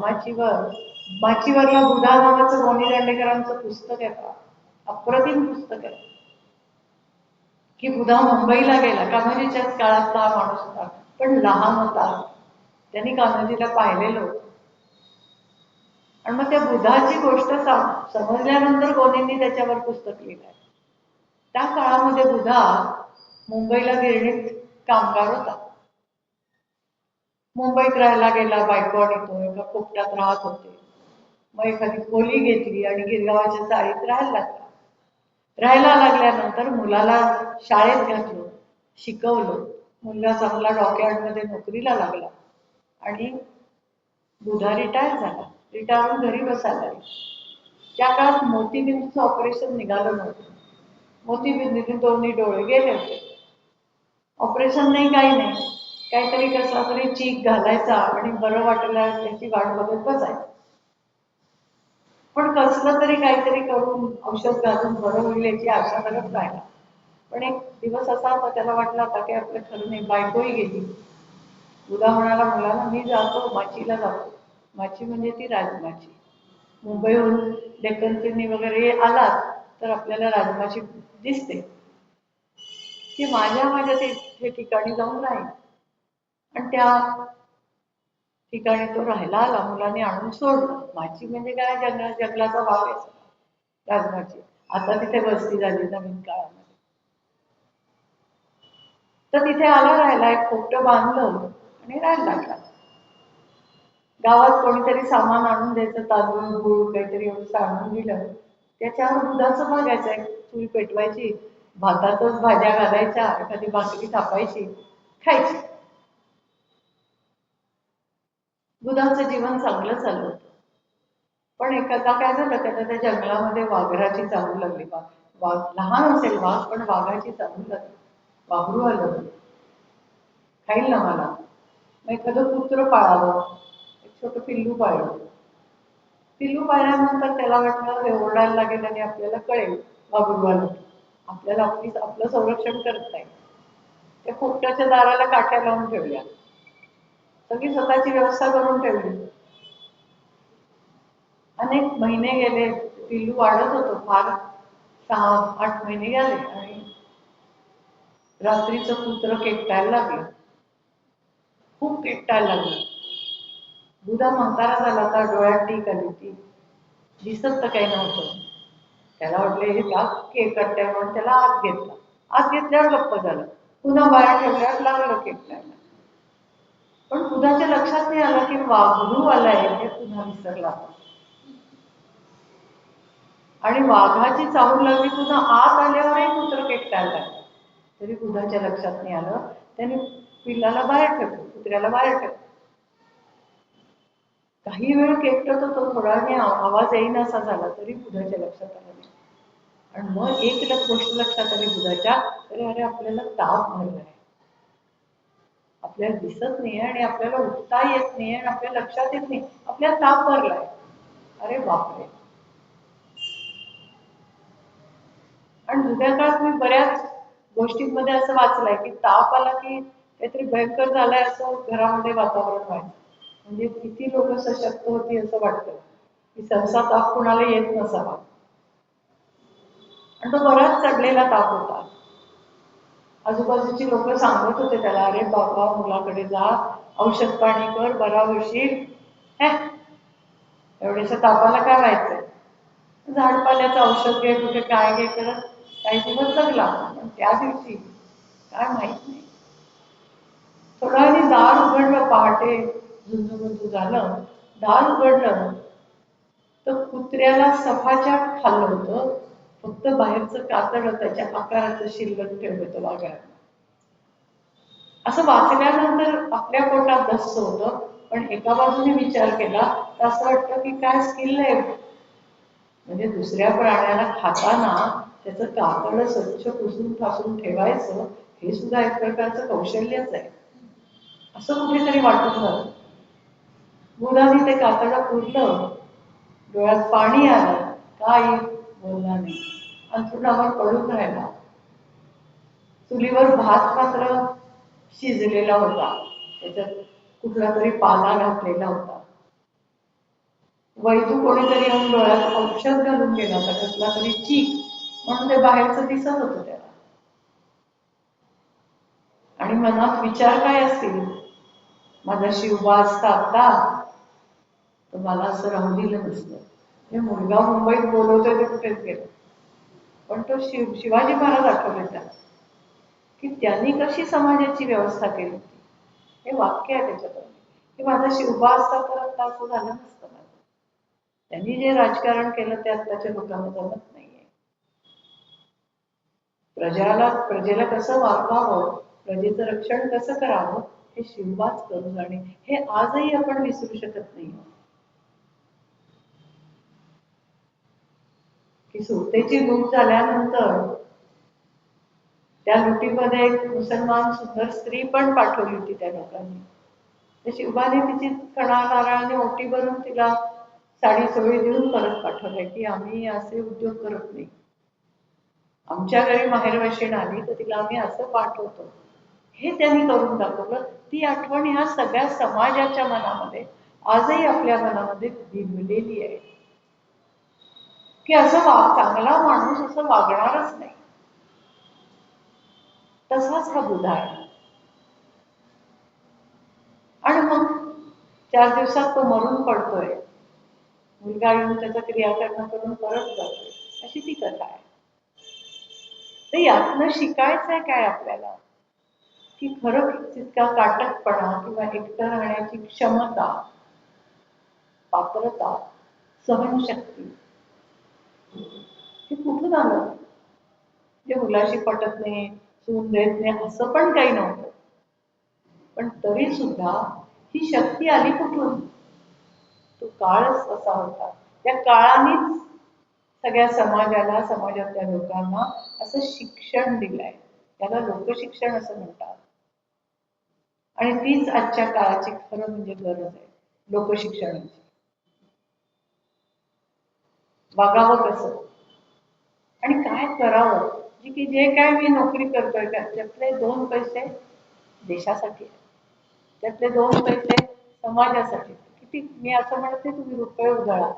माचीवरला बुधा नावाचं गोनी दांडेकरांचं पुस्तक आहे का, अप्रतिम पुस्तक आहे. की बुधा मुंबईला गेला, कान्होजीच्याच काळातला हा माणूस होता, पण लहान होता. त्यांनी कान्होजीला पाहिलेलं होतं. आणि मग त्या बुधाची गोष्ट समजल्यानंतर गोनींनी त्याच्यावर पुस्तक लिहिलंय. त्या काळामध्ये बुधा मुंबईला गिरणीत कामगार होता. मुंबईत राहायला गेला, बायको आणि तो एका कोपऱ्यात राहत होते. मग एखादी खोली घेतली आणि गिरगावाच्या चाळीत राहायला लागला. राहायला लागल्यानंतर मुलाला शाळेत घातलं, शिकवलं. मुलगा चांगला डॉकयार्डमध्ये नोकरीला लागला आणि बुधा रिटायर झाला. रिटायर होऊन घरी बसायला लागला. त्या काळात मोतीबिंदूचं ऑपरेशन निघालं नव्हतं. मोतीबिंदूने दोन्ही डोळे गेले होते. ऑपरेशन नाही, काही नाही, काहीतरी कसला तरी चीक घालायचा आणि बरं वाटलं त्याची वाट बघत बसायचं. पण कसलं तरी काहीतरी करून औषध घालून बरं होईल याची आशा करत राहिला. पण एक दिवस असा होता, त्याला वाटलं आता की आपलं खरं नाही. बायकोही गेली. बुधा म्हणाला मुलाला, मी जातो, माचीला जातो. माची म्हणजे ती राजमाची. मुंबईहून डेक्कन वगैरे आलात तर आपल्याला राजमाची दिसते, की माझ्या ते ठिकाणी जाऊन राहील. आणि त्या ठिकाणी तो राहायला आला. मुलाने आणून सोडलं. माची म्हणजे काय, जंगलाचा भाग आहे राजमाची. आता तिथे वस्ती झाली नवीन काळामध्ये. तर तिथे आला राहायला, एक खोपटं बांधलं आणि राहायला लागला. गावात कोणीतरी सामान आणून द्यायचं, तांदूळ गुळ काहीतरी एवढं आणून दिलं. त्याच्यावर दुधाचं भागायचं, एक चूल पेटवायची, भातातच भाज्या घालायच्या, एखादी भाकरी थापायची, खायची. दुधाचं जीवन चांगलं चाललं होतं. पण एखादा काय झालं, त्याला त्या जंगलामध्ये वाघराची चाहूल लागली. वाघ लहान असेल वाघ, पण वाघाची चाहूल लागली. वाघरू आलं, खाईल ना मला. मग एखादं कुत्र पाळावं, एक छोटं पिल्लू पाळलं. पिल्लू पाळल्यानंतर त्याला वाटलं हे ओरडायला लागेल आणि आपल्याला कळेल वाघरू आलं, आपल्याला आपलं संरक्षण करत नाही. त्या खोपट्याच्या दाराला काठ्या लावून ठेवल्या, सगळी स्वतःची व्यवस्था करून ठेवली. अनेक महिने गेले, पिल्लू वाढत होतो, फार 6-8 महिने गेले आणि रात्रीचं कुत्र केकटायला लागलं, खूप केकटायला लागलं. बुधा म्हातारा झाला होता, डोळ्यात टीक आली होती, दिसत तर काही नव्हतं. त्याला वाटलं हे का केकटतंय म्हणून त्याला आत घेतला. आत घेतल्यावर गप्प झालं, पुन्हा बाहेर ठेवल्यावर लागलं केकटायला. पण बुधाच्या लक्षात नाही आलं की वाघरू आलाय हे पुन्हा विसरला. आणि वाघाची चाहूल लागली, पुन्हा आत आल्यावरही कुत्र केकटायला लागलं. तरी बुधाच्या लक्षात नाही आलं. त्याने पिल्लाला बाहेर ठेवलं, कुत्र्याला बाहेर ठेवलं. काही वेळ केकटत होतो, थोडा वेळ आवाज येईन असा झाला, तरी बुधाच्या लक्षात आलं नाही. आणि मग एक गोष्ट लक्षात आली बुधाच्या, अरे आपल्याला ताप भरलाय, आपल्याला दिसत नाही आणि आपल्याला उठता येत नाही आणि आपल्या लक्षात येत नाही, आपल्याला ताप भरलाय. अरे बापरे. आणि जुन्या काळात मी बऱ्याच गोष्टींमध्ये असं वाचलंय की ताप आला की काहीतरी भयंकर झालंय असं घरामध्ये वातावरण व्हायचं. म्हणजे किती लोक सशक्त होती असं वाटतं की सहसा ताप कुणाला येत नसावा. आणि तो बराच चढलेला ताप होता. आजूबाजूची लोक सांगत होते त्याला, अरे बाबा मुलाकडे जा, औषध पाणी कर, बरा होशील. एवढ्याशा तापाला काय व्हायचंय, झाडपाल्याचं औषध घे, कुठे काय घे करत काही दिवस जगला. पण त्या दिवशी काय माहित नाही, थोडा वेळी दार उघडलं, पहाटे झुंजू झालं, दार उघडलं तर कुत्र्याला सफाच्याट खाल्लं होतं, फक्त बाहेरचं कातड त्याच्या आकाराचं शिल्लक ठेवलं होतं वाघाला. असं वाचल्यानंतर आपल्या पोटात धस्स होतं. पण एका बाजूने विचार केला तर असं वाटतं की काय स्किल आहे, म्हणजे दुसऱ्या प्राण्याला खाताना त्याचं कातड स्वच्छ पुसून ठासून ठेवायचं, हे सुद्धा एक प्रकारचं कौशल्यच आहे असं कुठेतरी वाटत झालं. मुलांनी ते कातडं पुरलं, डोळ्यात पाणी आलं, काही बोलला नाही, अंथरुणावर पडून राहिला. चुलीवर भात मात्र शिजलेला होता, त्याच्यात कुठला तरी पाला घातलेला होता. वैदू कोणीतरी येऊन डोळ्यात औषध घालून गेला होता, कसला तरी चीक, म्हणून ते बाहेरचं दिसत होतं त्याला. आणि मनात विचार काय असतील, माझा शिवबा असता आता तर मला असं राहू दिलं नसतं. हे मुलगा मुंबईत बोलवतोय ते कुठेच गेलं. पण तो शिवाजी महाराज आठवले त्याला की त्यांनी कशी समाजाची व्यवस्था केली होती. हे वाक्य आहे त्याच्यात की माझा शिवबा असता तर आता असं झालं नसतं. त्यांनी जे राजकारण केलं ते आत्ताच्या लोकांना जमत नाहीये. प्रजेला कसं वागवावं, प्रजेचं रक्षण कसं करावं, हे शिवबाच करून जाणे, हे आजही आपण विसरू शकत नाही. की सुरतेची लूट झाल्यानंतर त्या लुटीमध्ये एक मुसलमान सुंदर स्त्री पण पाठवली होती त्या लोकांनी. तर शिवबाने तिची कणा नारळाने ओटी भरून तिला साडी सोळी देऊन परत पाठवलंय की आम्ही असे उद्योग करत नाही. आमच्या घरी माहेरवाशीण आली तर तिला आम्ही असं पाठवतो, हे त्यांनी करून दाखवलं. ती आठवण ह्या सगळ्या समाजाच्या मनामध्ये आजही आपल्या मनामध्ये भिनलेली आहे की असं चांगला माणूस असं वागणारच नाही. तसाच हा बुधा आहे. आणि मग 4 दिवसात तो मरून पडतोय, मुलगा येऊन त्याचा क्रियाकर्म करून परत जातोय, अशी ती कथा आहे. तर यातनं शिकायचंय काय आपल्याला, की खरं तितका काटकपणा किंवा एकटं राहण्याची क्षमता, पात्रता, सहनशक्ती हे कुठून आलं. जे मुलाशी पटत नाही, सून देत नाही असं पण काही नव्हतं. पण तरी सुद्धा ही शक्ती आली कुठून. तो काळच असा होता. त्या काळानेच सगळ्या समाजाला, समाजातल्या लोकांना असं शिक्षण दिलंय. त्याला लोकशिक्षण असं म्हणतात. आणि तीच आजच्या काळाची खरं म्हणजे गरज आहे, लोकशिक्षणाची. वागावं कसं आणि काय करावं, की जे काय मी नोकरी करतोय त्यातले 2 पैसे देशासाठी आहे, त्यातले 2 पैसे समाजासाठी. किती मी असं म्हणते, तुम्ही रुपये उधळा,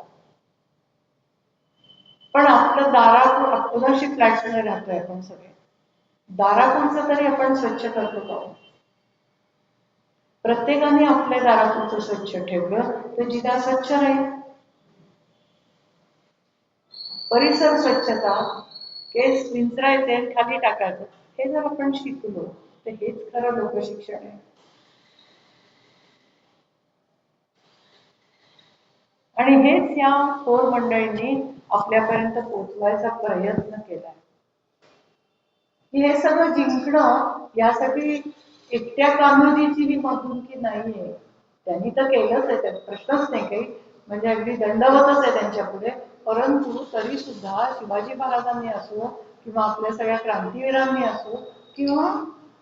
पण आपलं दारापूर ओनरशिप फ्लॅट्समध्ये राहतोय आपण सगळे, दारापूरचं तरी आपण स्वच्छ करतो का? प्रत्येकाने आपल्या दारापूरचं स्वच्छ ठेवलं तर जिल्हा स्वच्छ राहील. परिसर स्वच्छता, केस विंचरायचे खाली टाकायचं, हे जर आपण शिकलो तर हेच खरं लोकशिक्षण आहे. आणि हेच या थोर मंडळींनी आपल्यापर्यंत पोहोचवायचा प्रयत्न केला. हे सगळं जिंकणं यासाठी एकट्या कान्होजीची ही मधुमकी नाहीये, त्यांनी तर केलंच आहे, त्यात प्रश्नच नाही काही, म्हणजे अगदी दंडवतच आहे त्यांच्या पुढे. परंतु तरी सुद्धा शिवाजी महाराजांनी असो किंवा आपल्या सगळ्या क्रांतीवीरांनी असो किंवा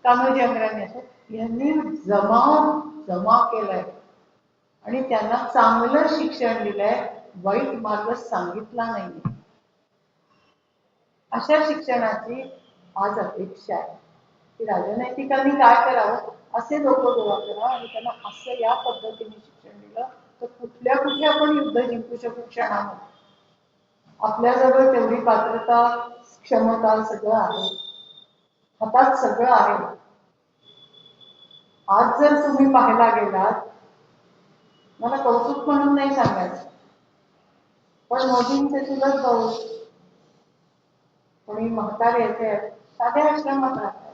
कान्होजी अंगरांनी असो, यांनी जमा केलाय आणि त्यांना चांगलं शिक्षण दिलंय, वाईट मार्ग सांगितला नाही. अशा शिक्षणाची आज अपेक्षा आहे की राजनैतिकांनी काय करावं, असे लोक गोळा करा आणि त्यांना असं या पद्धतीने शिक्षण दिलं तर कुठल्या कुठे आपण युद्ध जिंकू शकू क्षणामध्ये. आपल्याजवळ तेवढी पात्रता, क्षमता सगळं आहे, हातात सगळं आहे. आज जर तुम्ही पाहायला गेलात, मला कौतुक म्हणून नाही सांगायचं, पण मोदींचे चुलत भाऊ कोणी म्हातारे येते साध्या आश्रमात राहतात.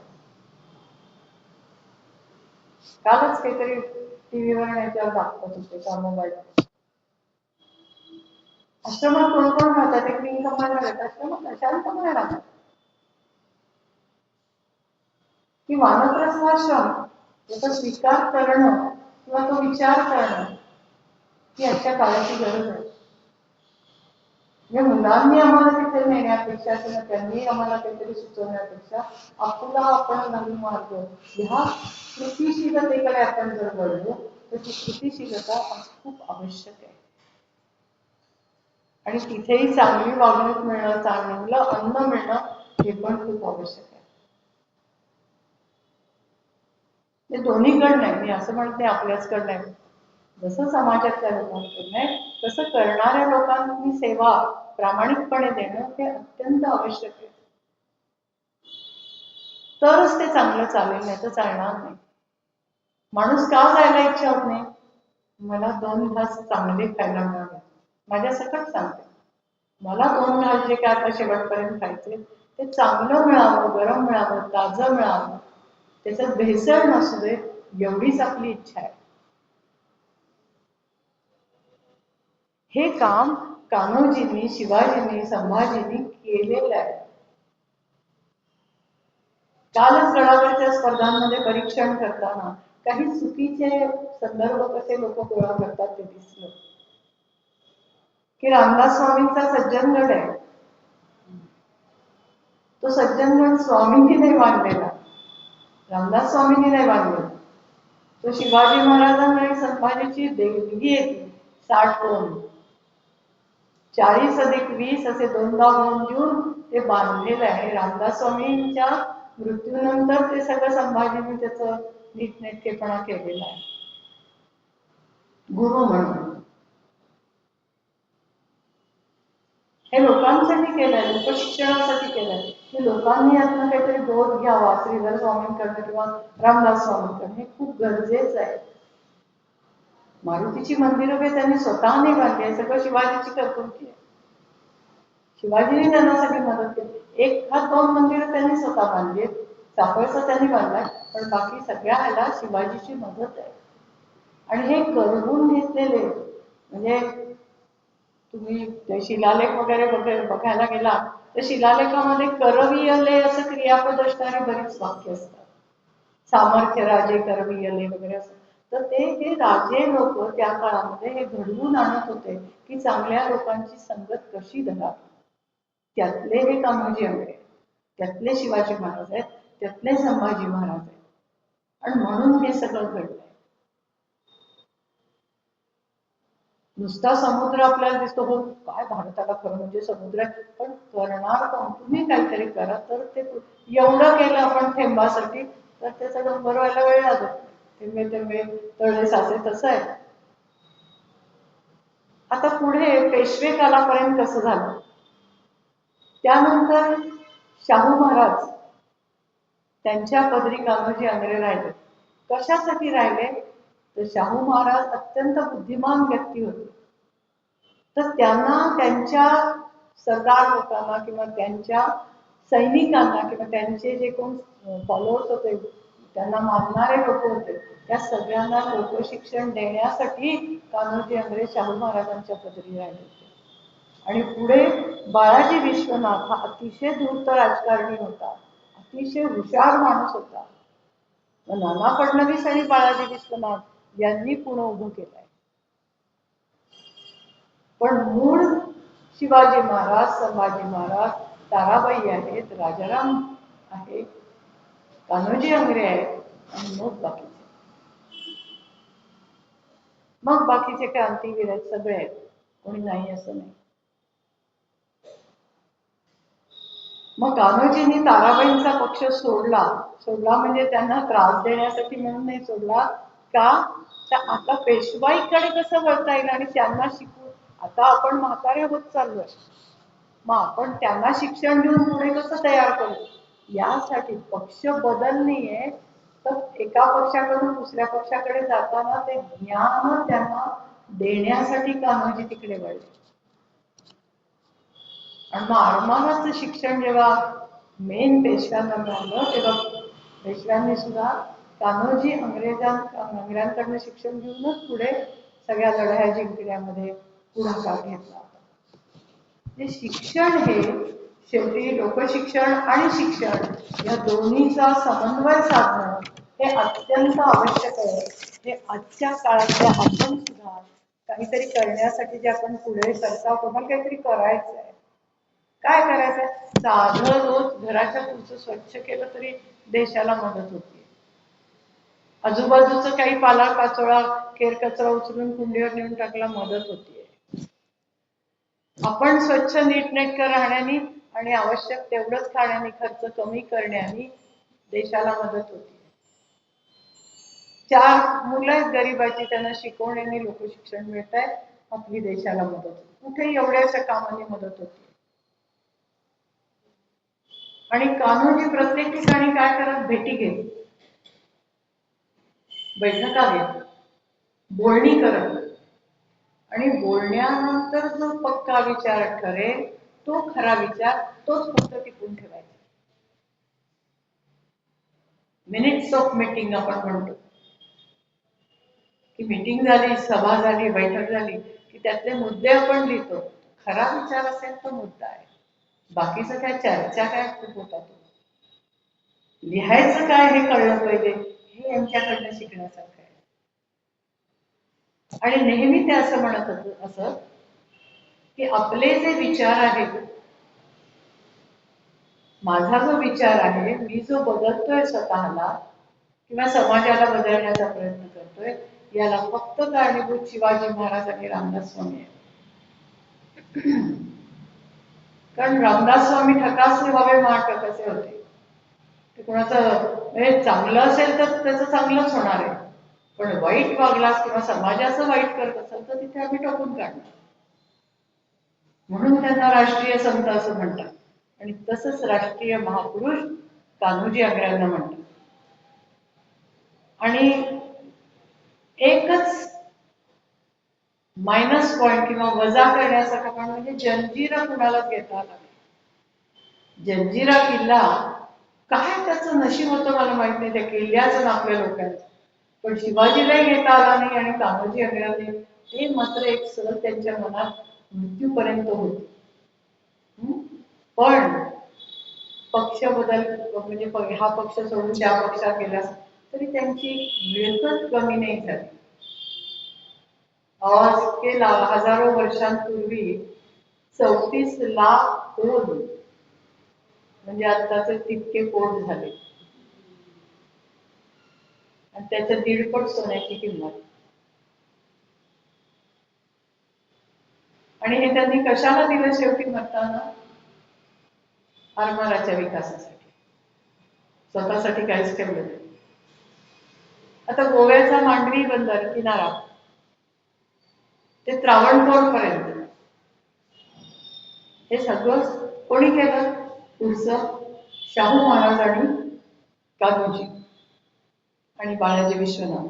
कालच काहीतरी टीव्हीवर याच्यावर दाखवत होते का मोबाईल, आश्रमात कोण कोण राहतात, एक विंग कमांडर आहेत आश्रमात, शांतपणे राहतात. की वानप्रस्थाश्रम याचा स्वीकार करणं किंवा तो विचार करणं ही आजच्या काळाची गरज आहे. म्हणजे मुलांनी आम्हाला तिथे नेण्यापेक्षा किंवा त्यांनी आम्हाला काहीतरी सुचवण्यापेक्षा आपला आपण नवीन मार्ग ह्या कृतीशीलतेकडे आपण जर वळलो तर ती कृतीशीलता आज खूप आवश्यक आहे. आणि तिथेही चांगली वागणूक मिळणं, चांगलं अन्न मिळणं हे पण खूप आवश्यक आहे. ते दोन्हीकडे नाही, मी असं म्हणते आपल्याचकडे नाही, जसं समाजातल्या लोकांकडे आहे तसं करणाऱ्या लोकांनी सेवा प्रामाणिकपणे देणं हे अत्यंत आवश्यक आहे. तरच ते चांगलं चालेल, नाही तर चालणार नाही. माणूस का जायला इच्छा होत नाही? मला 2 घास चांगले खायला मिळावे, माझ्या सकट सांगते, मला 2 घास जे काय आता शेवटपर्यंत खायचे ते चांगलं मिळावं, गरम मिळावं, ताजं मिळावं, त्याच्यात भेसळ नसू दे, एवढीच आपली इच्छा आहे. हे काम कान्होजींनी, शिवाजींनी, संभाजींनी केलेलं आहे. कालच गडावरच्या स्पर्धांमध्ये परीक्षण करताना काही चुकीचे संदर्भ कसे लोक गोळा करतात ते दिसलं. की रामदास स्वामींचा सज्जनगड आहे, तो सज्जनगड स्वामींनी नाही बांधलेला, रामदास स्वामींनी नाही बांधलेला, तो शिवाजी महाराजांना आणि संभाजीची देणगी आहे. 60 होऊन 40+20 असे 2दा होऊन देऊन ते बांधलेलं आहे. रामदास स्वामींच्या मृत्यूनंतर ते सगळं संभाजीने त्याचं नीटनेटकेपणा केलेला आहे गुरु म्हणून. हे लोकांसाठी केलंय, लोकशिक्षणासाठी केलंय की लोकांनी यातनं काहीतरी बोध घ्यावा श्रीधर स्वामींकडनं किंवा रामदास स्वामींकडनं, हे खूप गरजेचं आहे. मारुतीची मंदिरं काही त्यांनी स्वतः नाही बांधली आहे, सगळं शिवाजीची कर्तृत्व आहे. शिवाजीने त्यांना मदत केली. 1-2 मंदिरं त्यांनी स्वतः बांधली, चाफळचा त्यांनी बांधलाय, पण बाकी सगळ्या ह्याला शिवाजीची मदत आहे. आणि हे करून घेतलेले, म्हणजे तुम्ही ते शिलालेख वगैरे बघायला गेला तर शिलालेखामध्ये करवियले असं क्रियापद असणारी बरीच वाक्य असतात. सामर्थ्य राजे करवियले वगैरे असं. तर ते हे राजे लोक त्या काळामध्ये हे घडवून आणत होते की चांगल्या लोकांची संगत कशी धरावी. त्यातले हे कान्होजी अंगरे, त्यातले शिवाजी महाराज आहेत, त्यातले संभाजी महाराज आहेत, आणि म्हणून हे सगळं घडलंय. नुसता समुद्र आपल्याला दिसतो, हो काय भारताला खरं म्हणजे समुद्र आहे, पण करणार कोण? तुम्ही काहीतरी करा तर ते. एवढं केलं आपण थेंबासाठी तर ते सगळं बरं व्हायला वेळ लागत. थेंबे थेंबे तळे साचे, तसं आहे. आता पुढे पेशवे कालापर्यंत कसं झालं, त्यानंतर शाहू महाराज त्यांच्या पदरी कान्होजी आंग्रे राहिले. कशासाठी राहिले? तर शाहू महाराज अत्यंत बुद्धिमान व्यक्ती होते. तर त्यांना त्यांच्या सरदार लोकांना किंवा त्यांच्या सैनिकांना किंवा त्यांचे जे कोण फॉलोअर्स होते, त्यांना मानणारे लोक होते, त्या सगळ्यांना लोकशिक्षण देण्यासाठी कान्होजी आंग्रे शाहू महाराजांच्या पदरी राहिले होते. आणि पुढे बाळाजी विश्वनाथ हा अतिशय धूर्त राजकारणी होता, अतिशय हुशार माणूस होता. नाना फडणवीस आणि बाळाजी विश्वनाथ यांनी पुणे उभं केलंय. पण मूळ शिवाजी महाराज, संभाजी महाराज, ताराबाई आहेत, राजाराम आहे, कान्होजी आंग्रे आहेत, आणि मग बाकीचे क्रांतीवीर आहेत, सगळे आहेत, कोणी नाही असं नाही. मग कान्होजींनी ताराबाईंचा पक्ष सोडला म्हणजे त्यांना त्रास देण्यासाठी म्हणून नाही सोडला का? तर आता पेशवाईकडे कसं वळता येईल आणि त्यांना शिकवून, आता आपण म्हातारे होत चाललोय, मग आपण त्यांना शिक्षण देऊन पुढे कसं तयार करू, यासाठी पक्ष बदलणीये. तर एका पक्षाकडून दुसऱ्या पक्षाकडे जाताना ते ज्ञान त्यांना देण्यासाठी कान्होजी तिकडे वळले. आणि मग अरमानाचं शिक्षण जेव्हा मेन पेशव्यांना मिळालं, तेव्हा पेशव्यांनी सुद्धा कान्होजी आंग्र्यांकडनं शिक्षण घेऊनच पुढे सगळ्या लढाया जिंकण्यामध्ये पुढाकार घेतला. शिक्षण हे शेवटी लोकशिक्षण आणि शिक्षण या दोन्हीचा समन्वय साधणं हे अत्यंत आवश्यक आहे. हे आजच्या काळातल्या आपण सुद्धा काहीतरी करण्यासाठी जे आपण पुढे करता, तुम्हाला काहीतरी करायचं आहे. काय करायचंय? साधं रोज घराच्या पुढचं स्वच्छ केलं तरी देशाला मदत होती. आजूबाजूचं काही पाला पाचोळा केर कचरा उचलून कुंडीवर नेऊन टाकला, मदत होतीये. आपण स्वच्छ नीटनेटकं राहण्यानी आणि आवश्यक तेवढंच खाण्यानी, खर्च कमी करण्यानी देशाला मदत होती. 4 मुलं आहेत गरिबाची, त्यांना शिकवण्याने लोकशिक्षण मिळत आहे, आपली देशाला मदत होती. कुठेही एवढ्याशा कामाने मदत होती. आणि कान्होजी प्रत्येक ठिकाणी काय करत? भेटी घेत, बैठका घेत, बोलणी करत, आणि बोलण्यानंतर जो पक्का विचार ठरेल, तो खरा विचार, तोच फक्त टिकून ठेवायचा. मिनिट्स ऑफ मीटिंग आपण म्हणतो की मीटिंग झाली, सभा झाली, बैठक झाली की त्यातले मुद्दे आपण लिहितो. खरा विचार असेल तो मुद्दा आहे, बाकीचं काय चर्चा काय होता, तो लिहायचं काय हे कळलं पाहिजे. हे यांच्याकडनं शिकण्यासारखं आहे. आणि नेहमी ते असं म्हणत असं की आपले जे विचार आहेत, माझा जो विचार आहे, मी जो बदलतोय स्वतःला किंवा समाजाला बदलण्याचा प्रयत्न करतोय, याला फक्त कारणीभूत शिवाजी महाराज आणि रामदास स्वामी आहे. कारण रामदास स्वामी ठकासे व्हावे महाटकसे होते. ते कोणाचं चांगलं असेल तर त्याचं चांगलंच होणार आहे, पण वाईट वागलास किंवा समाजाचं वाईट करत असेल तर तिथे आम्ही टोकून काढणार. म्हणून त्यांना राष्ट्रीय संत असं म्हणतात. आणि तसंच राष्ट्रीय महापुरुष कान्होजी आंग्र्यांना म्हणतात. आणि एकच मायनस पॉइंट किंवा वजा करण्यासारखा पण म्हणजे जंजिरा कुणालाच घेता आला नाही. जंजिरा किल्ला काय त्याचं नशीब होतं मला माहित नाही, त्या किल्ल्याचं आपल्या लोकांचं, पण शिवाजीलाही घेता आला नाही आणि कान्होजी आंग्र्यांनी ते मात्र एक सल त्यांच्या मनात मृत्यूपर्यंत होती. पण पक्ष बदल म्हणजे हा पक्ष सोडून त्या पक्षात गेला तरी त्यांची मिळकत कमी नाही झाली. आज के हजारो वर्षांपूर्वी 34 लाख कोट म्हणजे आताचे तितके कोट झाले, आणि त्याच्या 1.5 पट सोन्याची किंमत. आणि हे त्यांनी कशाला दिलं शेवटी मरताना? आरमाराच्या विकासासाठी, स्वतःसाठी काहीच ठेवलं नाही. आता गोव्याचा मांडवी बंदर किनारा ते त्रावणकोर पर्यंत हे सगळं कोणी केलं पुढचं? शाहू महाराज आणि कान्होजी आणि बाळाजी विश्वनाथ.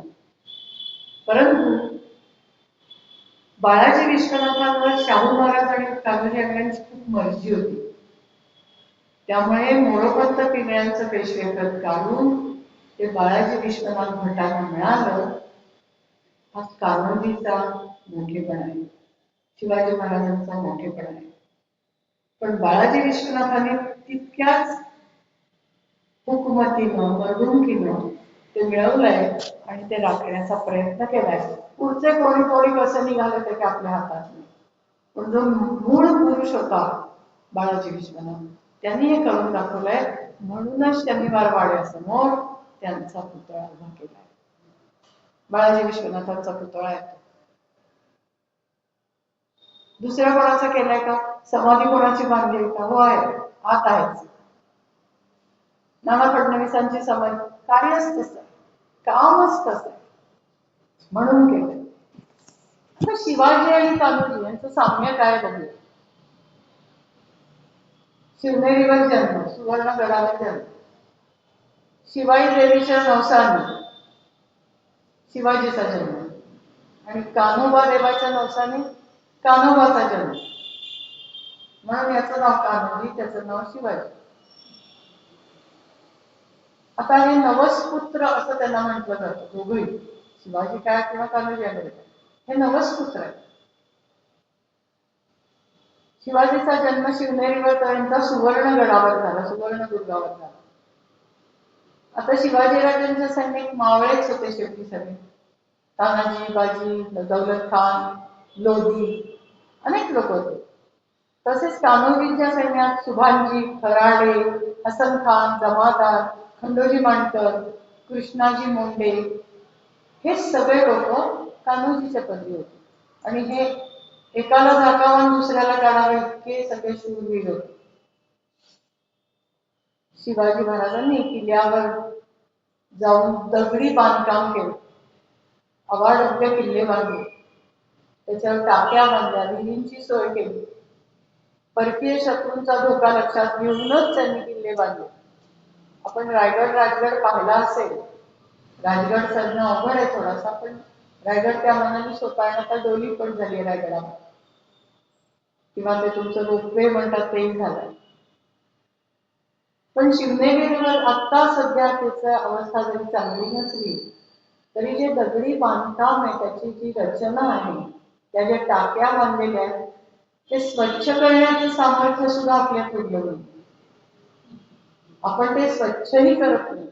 परंतु बाळाजी विश्वनाथांवर शाहू महाराज आणि कान्होजी यांची खूप मर्जी होती. त्यामुळे मोरोपंत पिंगळ्यांचं पेशवेपद काढून ते बाळाजी विश्वनाथ भटांना मिळालं. हा कान्होजीचा मोठेपणा आहे, शिवाजी महाराजांचा मोठेपणा आहे. पण बाळाजी विश्वनाथांनी तितक्याच हुकमतीनं मर्दुमकीनं ते मिळवलंय आणि ते राखण्याचा प्रयत्न केलाय. पुढचे कोणी कोणी कसं निघाले ते काय आपल्या हातात नाही. पण जो मूळ पुरुष होता बाळाजी विश्वनाथ, त्यांनी हे करून दाखवलंय. म्हणूनच शनिवार वाड्यासमोर त्यांचा पुतळा उभा केलाय. बाळाजी विश्वनाथांचा पुतळा आहे. दुसऱ्या कोणाचा केलाय का? समाधी कोणाची बांधली का? हो आहे, आत आहेच. नाना फडणवीसांची समाधी कार्यच तसं आहे, कामच तसं आहे, म्हणून केलं. आता शिवाजी आणि कान्होजी यांचं साम्य काय बघूया. शिवनेरीवर जन्म, सुवर्णगडावर जन्म, शिवाई देवीच्या नवसाने शिवाजीचा जन्म आणि कान्होबा देवाच्या नवसाने कान्होबाचा जन्म. म्हणून याचं नाव कान्होजी, त्याचं नाव शिवाजी. आता हे नवसपुत्र असं त्यांना म्हटलं जातं. दोघंही शिवाजी काय किंवा कान्होजी हे नवसपुत्र आहे. शिवाजीचा जन्म शिवनेरीवर त्यांचा सुवर्णगडावर झाला, सुवर्णदुर्गावर झाला. आता शिवाजीराजांचे सैनिक मावळेच होते शेवटी सगळे. तानाजी, बाजी, दौलत खान, लोधी अनेक लोक होते. तसेच कान्होजींच्या सैन्यात सुभानजी, फराडे, हसन खान, जमादार, खंडोजी मांडकर, कृष्णाजी मुंडे हे सगळे लोक कान्होजीच्या पदरी होते. आणि हे एकाला झाकावून दुसऱ्याला काढावे इतके सगळे शूरवीर होते. शिवाजी महाराजांनी किल्ल्यावर जाऊन दगडी बांधकाम केलं, अवाढव्य किल्ले बांधले, त्याच्यावर टाक्या बांधल्या, विहिरींची सोय केली. परकीय शत्रूंचा धोका लक्षात घेऊनच त्यांनी किल्ले बांधले. आपण राजगड पाहिला असेल. राजगड चढणं अवघड आहे थोडासा, पण रायगड त्या मनाने स्वतःला डोली पण झाली रायगडावर, किंवा ते तुमचं रोपवे म्हणतात तेही झालंय. पण शिवनेरीवर आता सध्या त्याची अवस्था जरी चांगली नसली तरी जे दगडी बांधकाम आहे, त्याची जी रचना आहे, त्या ज्या टाक्या बांधलेल्या आहेत, ते स्वच्छ करण्याचं सामर्थ्य सुद्धा आपल्यात उरलं नाही. आपण ते स्वच्छही करत नाही.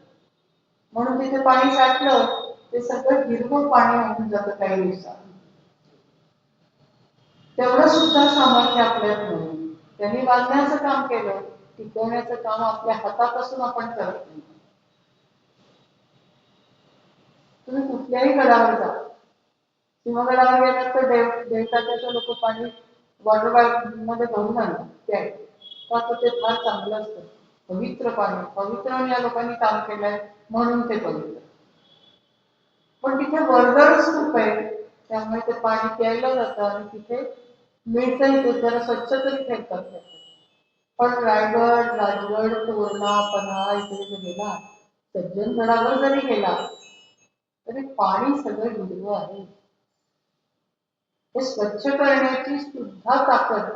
म्हणून तिथे पाणी साठलं ते सगळं हिरवं पाणी होऊन जातं काही दिवसात. तेवढं सुद्धा सामर्थ्य आपल्यात नाही. त्यांनी बांधण्याचं काम केलं, टिकवण्याचं काम आपल्या हातापासून आपण करत नाही. तुम्ही कुठल्याही गडावर जा, सिंहगडावर गेलात तर देवताच्याचं लोक पाणी वॉटर बॅग मध्ये भरून आणतात. ते फार चांगलं असतं, पवित्र पाणी, पवित्र या लोकांनी काम केलंय म्हणून ते पवित्र. पण तिथे वर्दळ खूप आहे, त्यामुळे ते पाणी प्यायला जातं आणि तिथे मिळतंही ते जरा स्वच्छ तरी ठेवतात. पण रायगड, राजगड, तोरणा, पन्हाळा इकडे जर गेला, सज्जनगडावर जरी गेला तरी पाणी सगळं हिरवं आहे. हे स्वच्छ करण्याची सुद्धा ताकद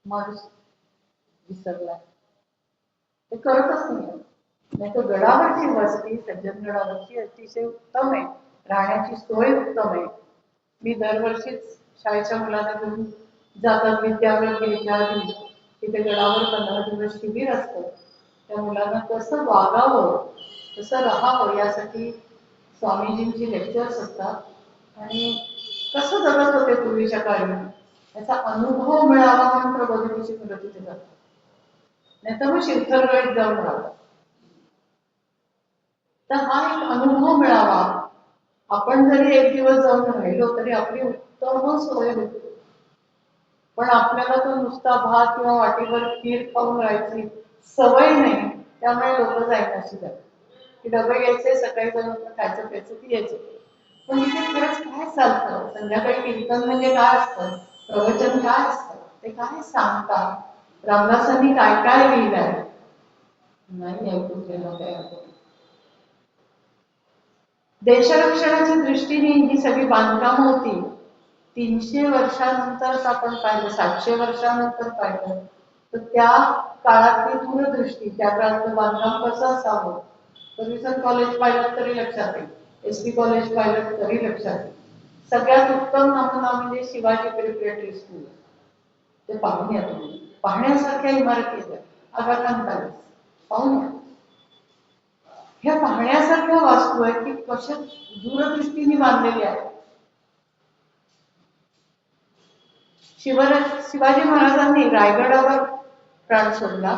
माणूस विसरलाय, ते करतच नाही. नाही तर गडावरची वस्ती, सज्जनगडावरची अतिशय उत्तम आहे, राहण्याची सोय उत्तम आहे. मी दरवर्षीच शाळेच्या मुलांना घेऊन जातात विद्याव्रत घ्यायच्या आधी तिथे गडावर 15 दिवस शिबिर असतं. त्या मुलांना कसं वागावं, कसं राहावं यासाठी स्वामीजींची लेक्चर्स असतात आणि कसं जगत होते पूर्वीच्या काळी याचा अनुभव मिळावा म्हणून प्रबोधिनीची मुलं तिथे जातात. नाही तर मग शिवथरगडीत जाऊन राहतात. तर हा एक अनुभव मिळावा. आपण जरी एक दिवस जाऊन राहिलो तरी आपली उत्तम सोय होते. पण आपल्याला तो नुसता भात किंवा वाटीभर खीर खाऊन राहायची सवय नाही, त्यामुळे लोक जायची जातात की डबे घ्यायचे, सकाळी जाऊन खायचं प्यायचं ती यायचे. पण इथे खरंच काय चालतं, संध्याकाळी कीर्तन म्हणजे काय असतं, प्रवचन काय असतं, ते काय सांगतात, रामदासांनी काय काय लिहिलंय नाही ऐकून गेलं काय आपण. देशरक्षणाच्या दृष्टीने ही सगळी बांधकामं होती. 300 वर्षानंतर आपण पाहिलं, 700 वर्षानंतर पाहिलं तर त्या काळातली दूरदृष्टी, त्या काळातलं बांधकाम कसं असावं. फर्ग्युसन कॉलेज पाहिलं तरी लक्षात येईल, SP कॉलेज पाहिलं तरी लक्षात येईल. सगळ्यात उत्तम नमुना म्हणजे शिवाजी प्रिपरेटरी स्कूल. ते पाहून या तुम्ही, पाहण्यासारख्या इमारती आहेत. आगा खान पॅलेस पाहून या. ह्या पाहण्यासारख्या वास्तू आहेत की कशा दूरदृष्टीने बांधलेल्या आहेत. शिवाजी महाराजांनी रायगडावर प्राण सोडला,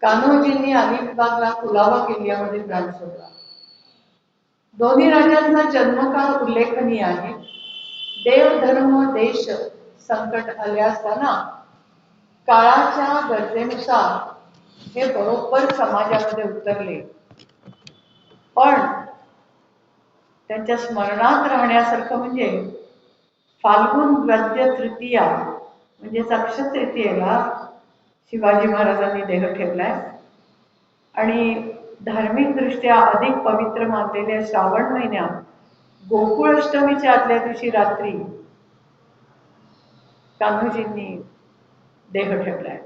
कान्होजींनी अलिबागला कुलाबा किल्ल्यामध्ये प्राण सोडला. दोन्ही राजांचा जन्मकाळ उल्लेखनीय आहे. देव धर्म देश संकट आले असताना काळाच्या गरजेनुसार हे बरोबर समाजामध्ये उतरले. पण त्यांच्या स्मरणात राहण्यासारखं म्हणजे फाल्गुन वद्य तृतीया म्हणजे अक्षय तृतीयेला शिवाजी महाराजांनी देह ठेवलाय. आणि धार्मिक दृष्ट्या अधिक पवित्र मानलेल्या श्रावण महिन्यात गोकुळ अष्टमीच्या आदल्या दिवशी रात्री कान्होजींनी देह ठेवलाय.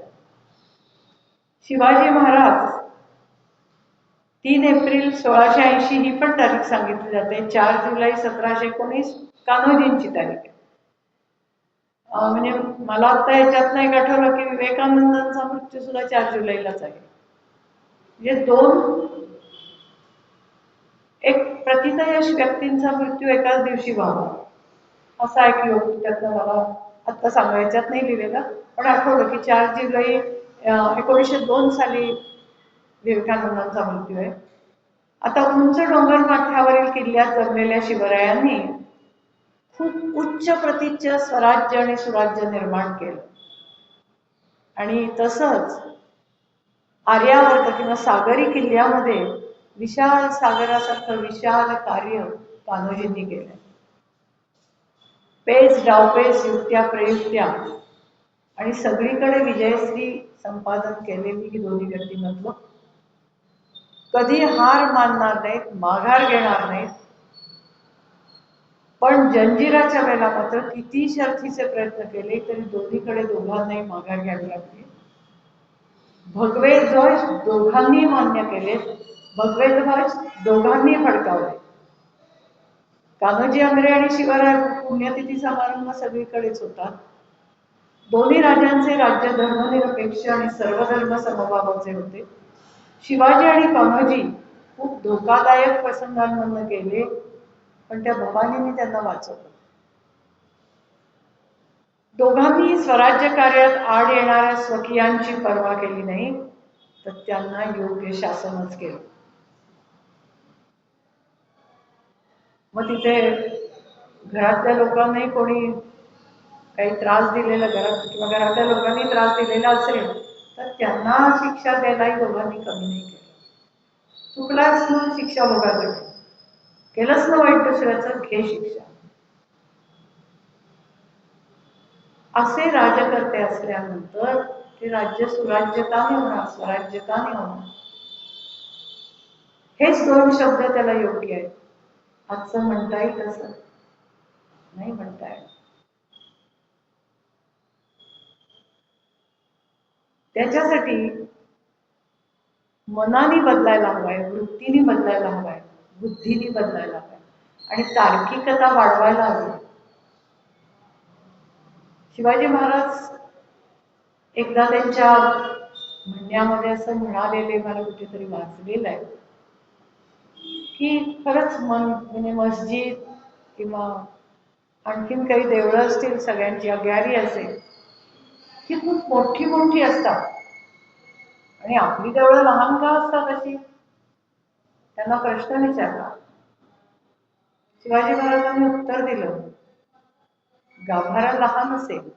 शिवाजी महाराज 3 एप्रिल 1680 ही पण तारीख सांगितली जाते. 4 जुलै 1719 कान्होजींची तारीख आहे. म्हणजे मला आता याच्यात नाही आठवलं की विवेकानंदांचा मृत्यू सुद्धा 4 जुलैलाच आहे. म्हणजे 2 एक प्रतितयश व्यक्तींचा मृत्यू एकाच दिवशी व्हावा असा एक योग त्यातनं मला आत्ता सांगायच्यात नाही लिहिलेला, पण आठवलं की 4 जुलै 1902 साली विवेकानंदांचा मृत्यू आहे. आता उंच डोंगर माथ्यावरील किल्ल्यात जमलेल्या शिवरायांनी खूप उच्च प्रतीचं स्वराज्य आणि सुराज्य निर्माण केलं. आणि तसंच आर्यावर्त किंवा सागरी किल्ल्यामध्ये विशाल सागरासारखं विशाल कार्य कान्होजींनी केलं. पेच डावपेच युक्त्या प्रयुक्त्या आणि सगळीकडे विजयश्री संपादन केलेली ही दोन्ही व्यक्तिमत्व कधी हार मानणार नाहीत, माघार घेणार नाहीत. पण जंजिराच्या वेळेला मात्र किती शर्थीचे प्रयत्न केले तरी दोन्हीकडे दोघांनाही माघार घ्यावी लागली. भगवे ध्वज दोघांनी मान्य केले, भगवे ध्वज दोघांनी फडकावले. कान्होजी आंग्रे आणि शिवराय पुण्यतिथी समारंभ सगळीकडेच होता. दोन्ही राजांचे राज्य धर्मनिरपेक्ष आणि सर्वधर्म समभावाचे होते. शिवाजी आणि कान्होजी खूप धोकादायक प्रसंगांमधून गेले, पण त्या भवानीने त्यांना वाचवलं. दोघांनी स्वराज्य कार्यात आड येणाऱ्या स्वकीयांची पर्वा केली नाही, तर त्यांना योग्य शासनच केलं. मग तिथे घरातल्या लोकांनाही कोणी काही त्रास दिलेला घरात किंवा घरातल्या लोकांनी त्रास दिलेला असेल तर त्यांना शिक्षा द्यायलाही दोघांनी कमी नाही केलं. चुकलाच ना शिक्षा भोगायला, केलंच ना वाईट दुसऱ्याचं घे शिक्षा. असे राजकर्ते असल्यानंतर ते राज्य सुराज्यताने होणार, स्वराज्यताने होणार. हेच 2 शब्द त्याला योग्य आहेत. आजचं म्हणता येईल तसं नाही म्हणता येईल. त्याच्यासाठी मनाने बदलायला हवाय, वृत्तीने बदलायला हवाय, बुद्धीने बदलायला हवाय आणि तार्किकता वाढवायला हवी. शिवाजी महाराज एकदा त्यांच्या म्हणण्यामध्ये असं म्हणालेले मला कुठेतरी वाचलेलं आहे की खरंच म्हणजे मस्जिद किंवा आणखीन काही देवळं असतील, सगळ्यांची अग्यारी असेल ती खूप मोठी मोठी असतात आणि आपली देवळं लहान का असतात अशी. त्यांना प्रश्न विचारला. शिवाजी महाराजांनी उत्तर दिलं, गाभारा लहान असेल,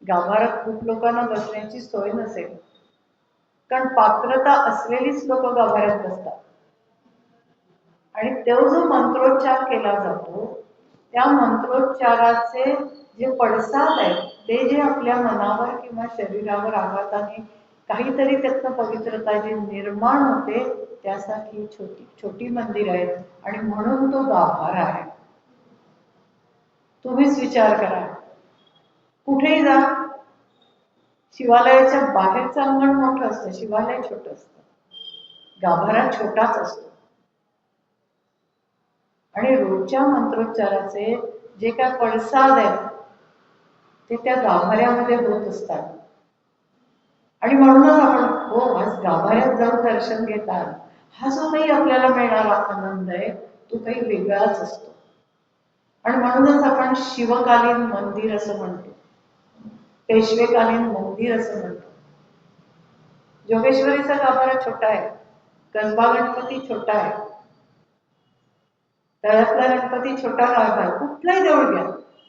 गाभारात खूप लोकांना बसण्याची सोय नसेल, कारण पात्रता असलेलीच लोक गाभाऱ्यात बसतात आणि तो जो मंत्रोच्चार केला जातो त्या मंत्रोच्चाराचे जे पडसाद आहेत ते जे आपल्या मनावर किंवा शरीरावर आघाताने काहीतरी त्यातनं पवित्रता जी निर्माण होते, त्यासाठी छोटी छोटी मंदिर आहेत आणि म्हणून तो गाभारा आहे. तुम्हीच विचार करा, कुठेही जा, शिवालयाच्या बाहेरचं अंगण मोठं असतं, शिवालय छोटं असतं, गाभारा छोटाच असतो. आणि रोजच्या मंत्रोच्चाराचे जे काय पडसाद आहेत ते त्या गाभाऱ्यामध्ये होत असतात. आणि म्हणूनच आपण हो आज गाभाऱ्यात जाऊन दर्शन घेतात, हा जो काही आपल्याला मिळणारा आनंद आहे तो काही वेगळाच असतो. आणि म्हणूनच आपण शिवकालीन मंदिर असं म्हणतो, पेशवेकालीन मंदिर असं म्हणतो. जोगेश्वरीचा गाभारा छोटा आहे, कसबा गणपती छोटा आहे, तळ्यातला गणपती छोटा गाभारा, कुठलाही देऊळ घ्या,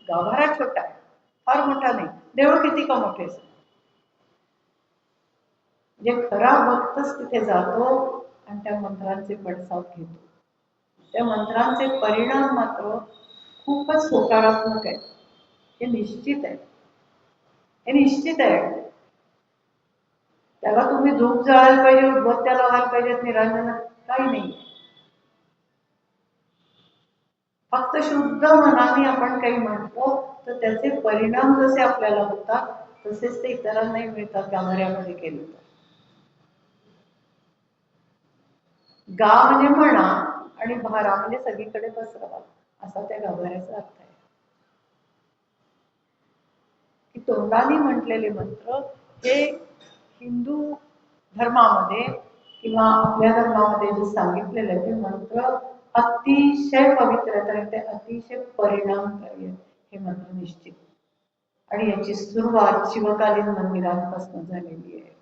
गाभारा छोटा आहे, फार मोठा नाही. देऊळ किती का मोठे, म्हणजे खरा भक्तच तिथे जातो आणि त्या मंत्रांचे पडसाद घेतो. त्या मंत्रांचे परिणाम मात्र खूपच सकारात्मक आहेत, हे निश्चित आहे, हे निश्चित आहे. त्याला तुम्ही धूप जाळायला पाहिजे, उदबत्त्या लावायला पाहिजेत, निरांजन काही नाही. फक्त शुद्ध मनाने आपण काही म्हणतो तर त्याचे परिणाम जसे आपल्याला होतात तसेच ते इतरांनाही मिळतात गाभाऱ्यामध्ये केले तर. गा म्हणजे म्हणा आणि भारा म्हणजे सगळीकडे पसरवा, असा त्या गाभाऱ्याचा अर्थ आहे. की तोंडाने म्हटलेले मंत्र हे हिंदू धर्मामध्ये किंवा आपल्या धर्मामध्ये जे सांगितलेले ते मंत्र अतिशय पवित्र आहेत आणि ते अतिशय परिणामकारी आहेत, हे मंत्र निश्चित. आणि याची सुरुवात शिवकालीन मंदिरांपासून झालेली आहे,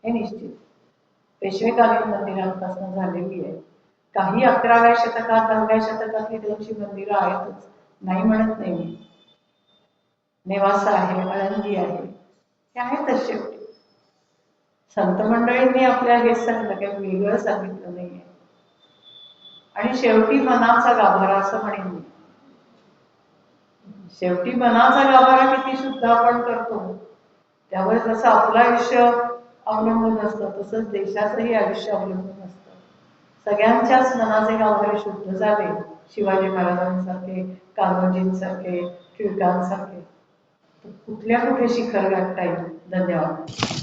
हे निश्चित. पेशवेकालीन मंदिरांपासून झालेली आहे. काही 11व्या शतकात 10व्या शतकातली त्यांची मंदिरं आहेतच, नाही म्हणत नाही मी. नेवासा आहे, आळंदी आहे, हे आहेतच शेवटी. संत मंडळींनी आपल्या हेच सांगितलं, काही वेगळं सांगितलं नाहीये. आणि शेवटी मनाचा गाभारा असं म्हणेन मी. शेवटी मनाचा गाभारा किती शुद्ध आपण करतो त्यावर जसं आपलं आयुष्य अवलंबून असतं तसंच देशाचंही आयुष्य अवलंबून असतं. सगळ्यांच्याच मनाचे गाभारे शुद्ध झाले, शिवाजी महाराजांसारखे, कान्होजींसारखे, टिळकांसारखे, कुठल्या कुठे शिखर गाठता येईल. धन्यवाद.